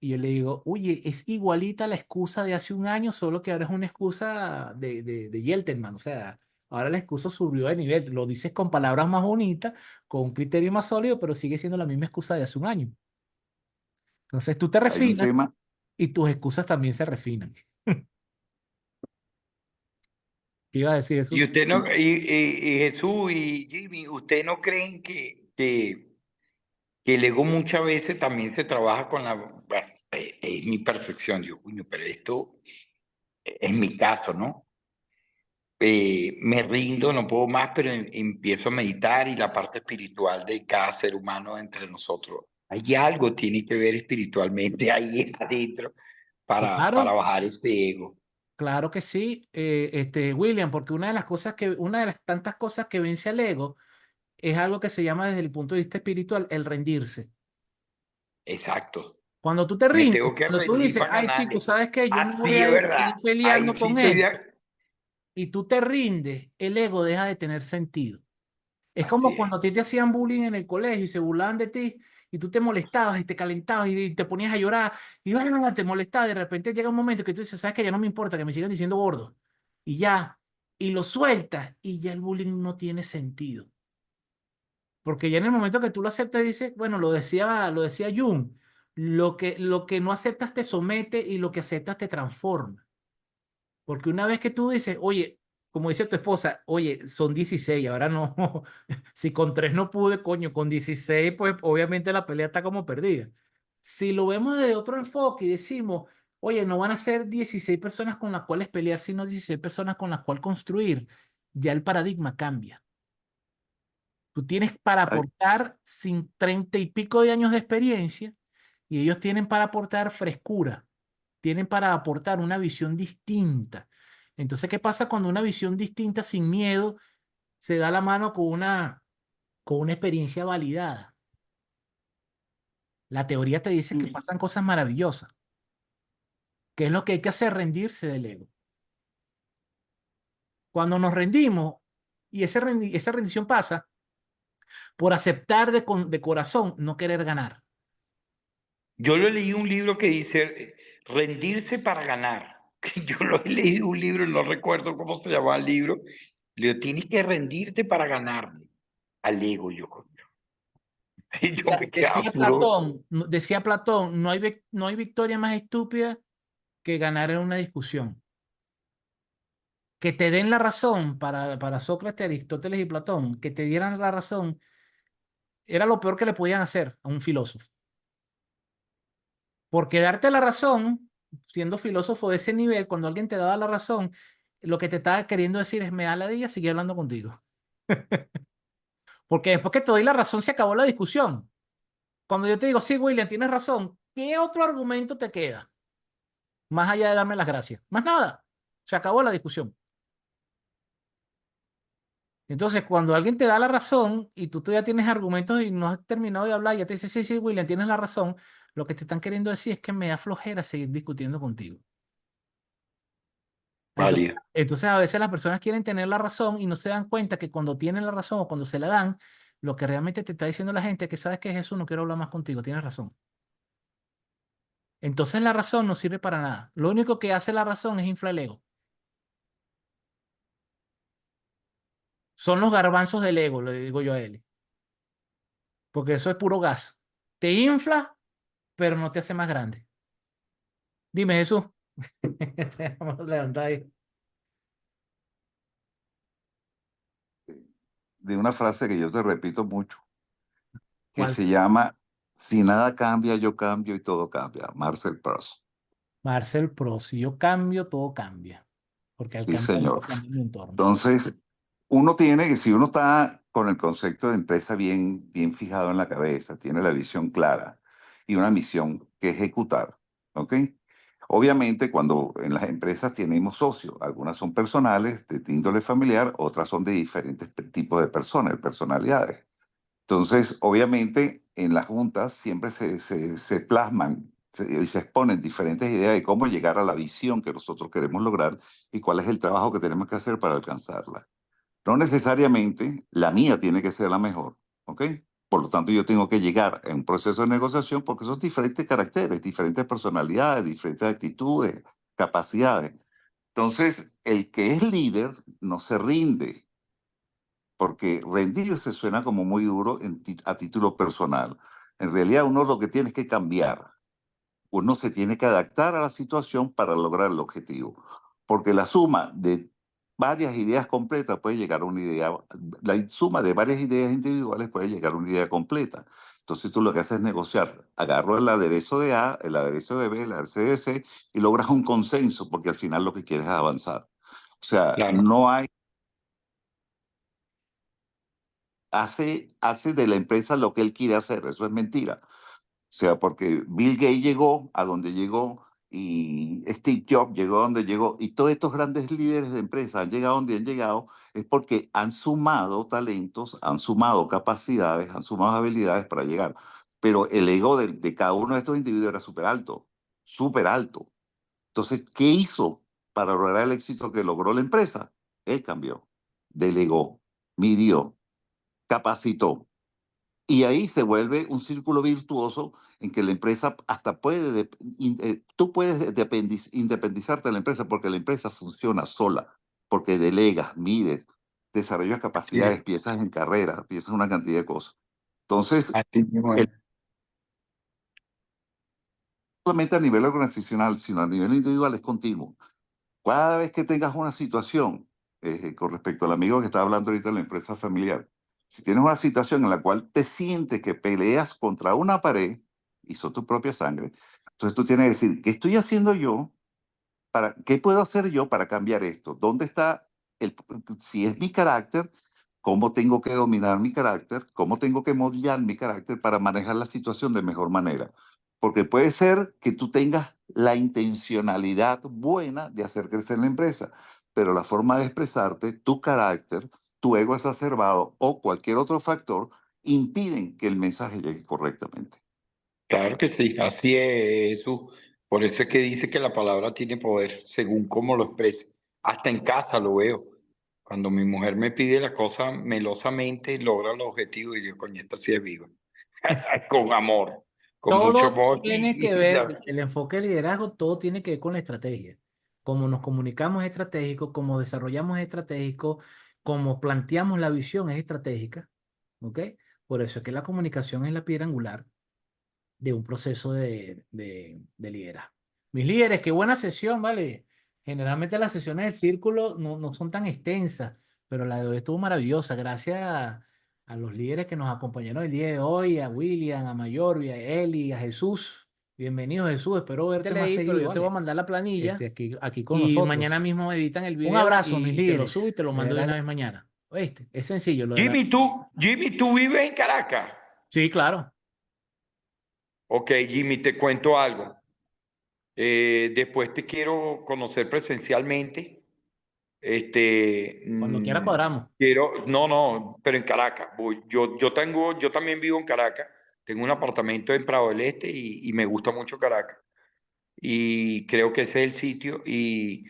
y yo le digo, oye, es igualita la excusa de hace un año, solo que ahora es una excusa de Gentleman, o sea, ahora la excusa subió de nivel, lo dices con palabras más bonitas, con un criterio más sólido, pero sigue siendo la misma excusa de hace un año. Entonces tú te hay un refinas tema, y tus excusas también se refinan. ¿Qué iba a decir y Jesús? usted no, y Jesús y Jimmy, ¿usted no creen que el ego muchas veces también se trabaja con la, bueno, es mi percepción, digo, coño, pero esto es mi caso, ¿no? Me rindo, no puedo más, pero empiezo a meditar y la parte espiritual de cada ser humano entre nosotros. Hay algo tiene que ver espiritualmente ahí adentro para Claro. bajar ese ego. Claro que sí, William, porque una de las cosas una de las tantas cosas que vence al ego es algo que se llama desde el punto de vista espiritual el rendirse. Exacto. Cuando tú te Me rindes, tengo que cuando tú rendir dices, para ay ganar. chicos, ¿sabes qué? Yo no voy Así a es verdad. seguir Ahí peleando sí con estoy esto, y tú te rindes, el ego deja de tener sentido. Es como así es. cuando a ti te hacían bullying en el colegio y se burlaban de ti y tú te molestabas y te calentabas y te ponías a llorar y te molestabas. De repente llega un momento que tú dices, sabes que ya no me importa que me sigan diciendo gordo y ya, y lo sueltas y ya el bullying no tiene sentido. Porque ya en el momento que tú lo aceptas, dices, bueno, lo decía Jung, lo que no aceptas te somete y lo que aceptas te transforma. Porque una vez que tú dices, oye, como dice tu esposa, oye, son 16, ahora no, si con 3 no pude, coño, con 16, pues obviamente la pelea está como perdida. Si lo vemos de otro enfoque y decimos, oye, no van a ser 16 personas con las cuales pelear, sino 16 personas con las cuales construir, ya el paradigma cambia. Tú tienes para hay, aportar sin 30 y pico de años de experiencia y ellos tienen para aportar frescura, tienen para aportar una visión distinta. Entonces, ¿qué pasa cuando una visión distinta, sin miedo, se da la mano con una experiencia validada? La teoría te dice que y pasan cosas maravillosas. ¿Qué es lo que hay que hacer? Rendirse del ego. Cuando nos rendimos y esa rendición pasa por aceptar de corazón no querer ganar. Yo le leí un libro que dice, rendirse para ganar. Yo lo he leído un libro, no recuerdo cómo se llamaba el libro. Le digo, tienes que rendirte para ganarle al ego, yo, coño. Y yo me quedaba puro. Decía Platón, no hay victoria más estúpida que ganar en una discusión. Que te den la razón para Sócrates, Aristóteles y Platón, que te dieran la razón, era lo peor que le podían hacer a un filósofo. Porque darte la razón, siendo filósofo de ese nivel, cuando alguien te daba la razón, lo que te estaba queriendo decir es, me da ladilla seguir hablando contigo. Porque después que te doy la razón, se acabó la discusión. Cuando yo te digo, sí, William, tienes razón, ¿qué otro argumento te queda? Más allá de darme las gracias. Más nada. Se acabó la discusión. Entonces, cuando alguien te da la razón y tú todavía tienes argumentos y no has terminado de hablar, ya te dice, sí, sí, William, tienes la razón, lo que te están queriendo decir es que me da flojera seguir discutiendo contigo. Válido. Entonces, a veces las personas quieren tener la razón y no se dan cuenta que cuando tienen la razón o cuando se la dan, lo que realmente te está diciendo la gente es que sabes que es eso, no quiero hablar más contigo, tienes razón. Entonces la razón no sirve para nada. Lo único que hace la razón es inflar el ego. Son los garbanzos del ego, le digo yo a él. Porque eso es puro gas. Te infla, pero no te hace más grande. Dime, Jesús. Vamos a levantar ahí. De una frase que yo te repito mucho, que ¿Cuál? se llama, si nada cambia, yo cambio y todo cambia. Marcel Proust. Marcel Proust. Si yo cambio, todo cambia. Porque al Sí, cambiar señor. yo cambio mi entorno. Entonces, uno tiene que, si uno está con el concepto de empresa bien fijado en la cabeza, tiene la visión clara y una misión que ejecutar, ¿ok? Obviamente, cuando en las empresas tenemos socios, algunas son personales, de índole familiar, otras son de diferentes tipos de personas, de personalidades. Entonces, obviamente, en las juntas siempre se plasman y se exponen diferentes ideas de cómo llegar a la visión que nosotros queremos lograr y cuál es el trabajo que tenemos que hacer para alcanzarla. No necesariamente la mía tiene que ser la mejor, ¿ok? Por lo tanto, yo tengo que llegar a un proceso de negociación porque son diferentes caracteres, diferentes personalidades, diferentes actitudes, capacidades. Entonces, el que es líder no se rinde, porque rendirse suena como muy duro a título personal. En realidad uno lo que tiene es que cambiar, uno se tiene que adaptar a la situación para lograr el objetivo, porque la suma de varias ideas completas puede llegar a una idea, la suma de varias ideas individuales puede llegar a una idea completa. Entonces tú lo que haces es negociar, agarro el aderezo de A, el aderezo de B, el aderezo de C y logras un consenso, porque al final lo que quieres es avanzar. O sea, Claro. no hay hace de la empresa lo que él quiere hacer. Eso es mentira. O sea, porque Bill Gates llegó a donde llegó y Steve Jobs llegó a donde llegó y todos estos grandes líderes de empresa han llegado donde han llegado es porque han sumado talentos, han sumado capacidades, han sumado habilidades para llegar. Pero el ego de cada uno de estos individuos era súper alto, súper alto. Entonces, ¿qué hizo para lograr el éxito que logró la empresa? Él cambió, delegó, midió, capacitó. Y ahí se vuelve un círculo virtuoso en que la empresa hasta puede, tú puedes independizarte de la empresa porque la empresa funciona sola, porque delegas, mides, desarrollas Así es. capacidades, piezas en carrera, piezas una cantidad de cosas. Entonces, Así mismo es. solamente a nivel organizacional, sino a nivel individual es continuo. Cada vez que tengas una situación, con respecto al amigo que estaba hablando ahorita de la empresa familiar, si tienes una situación en la cual te sientes que peleas contra una pared y son tu propia sangre, entonces tú tienes que decir, ¿qué estoy haciendo yo? ¿Qué puedo hacer yo para cambiar esto? ¿Dónde está si es mi carácter, cómo tengo que dominar mi carácter, cómo tengo que moldear mi carácter para manejar la situación de mejor manera? Porque puede ser que tú tengas la intencionalidad buena de hacer crecer la empresa, pero la forma de expresarte, tu carácter, tu ego exacerbado o cualquier otro factor impiden que el mensaje llegue correctamente. Claro que sí, así es, Jesús. Por eso es que dice que la palabra tiene poder, según cómo lo exprese. Hasta en casa lo veo. Cuando mi mujer me pide la cosa melosamente, logra el objetivo y yo, coño, esta sí es viva. Con amor. con mucho Todo amor tiene que ver, el enfoque de liderazgo, todo tiene que ver con la estrategia. Cómo nos comunicamos es estratégico, cómo desarrollamos es estratégico, cómo planteamos la visión es estratégica, ¿ok? Por eso es que la comunicación es la piedra angular de un proceso de liderazgo. Mis líderes, qué buena sesión, ¿vale? Generalmente las sesiones del círculo no son tan extensas, pero la de hoy estuvo maravillosa. Gracias a los líderes que nos acompañaron el día de hoy, a William, a Mayorvi, a Eli, a Jesús. Bienvenido, Jesús. Espero verte más seguido, Pero yo te voy a ¿vale? mandar la planilla Aquí con y nosotros. mañana mismo editan el Un video abrazo, mis y te lo líderes. subo y te lo mando de Verán- una vez mañana. ¿Oíste? Es sencillo lo de la... Jimmy, ¿tú vives en Caracas? Sí, claro. Ok, Jimmy, te cuento algo. Después te quiero conocer presencialmente. Cuando quiera cuadramos. No, pero en Caracas. Yo también vivo en Caracas. Tengo un apartamento en Prado del Este y me gusta mucho Caracas. Y creo que ese es el sitio. Y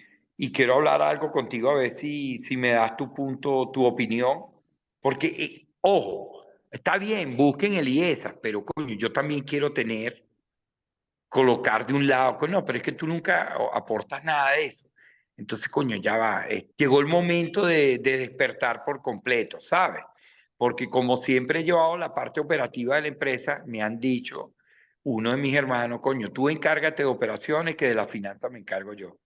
quiero hablar algo contigo a ver si me das tu punto, tu opinión. Porque, ojo, está bien, busquen el IESA, pero coño, yo también quiero colocar de un lado, no, pero es que tú nunca aportas nada de eso. Entonces, coño, ya va. Llegó el momento de despertar por completo, ¿sabes? Porque como siempre he llevado la parte operativa de la empresa, me han dicho, uno de mis hermanos, coño, tú encárgate de operaciones, que de la finanza me encargo yo.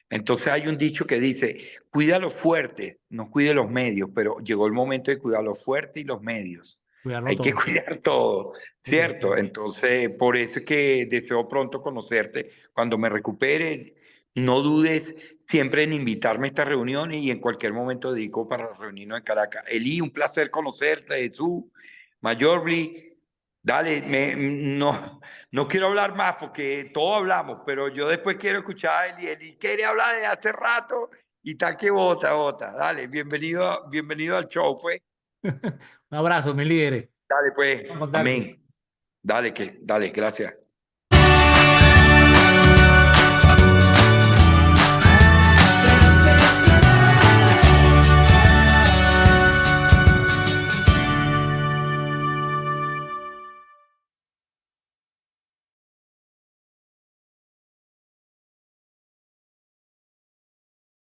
Entonces hay un dicho que dice, cuida los fuertes, no cuide los medios, pero llegó el momento de cuidar los fuertes y los medios. Cuidarlo Hay que todo. cuidar todo, ¿cierto? Entonces, por eso es que deseo pronto conocerte. Cuando me recupere, no dudes siempre en invitarme a estas reuniones y en cualquier momento dedico para reunirnos en Caracas. Eli, un placer conocerte, Jesús, Mayorli. Dale, no quiero hablar más porque todos hablamos, pero yo después quiero escuchar a Eli. Eli quiere hablar de hace rato y tal que bota. Dale, bienvenido al show, pues. Un abrazo, mis líderes. Dale, pues. En contacto. Amén. Dale, gracias.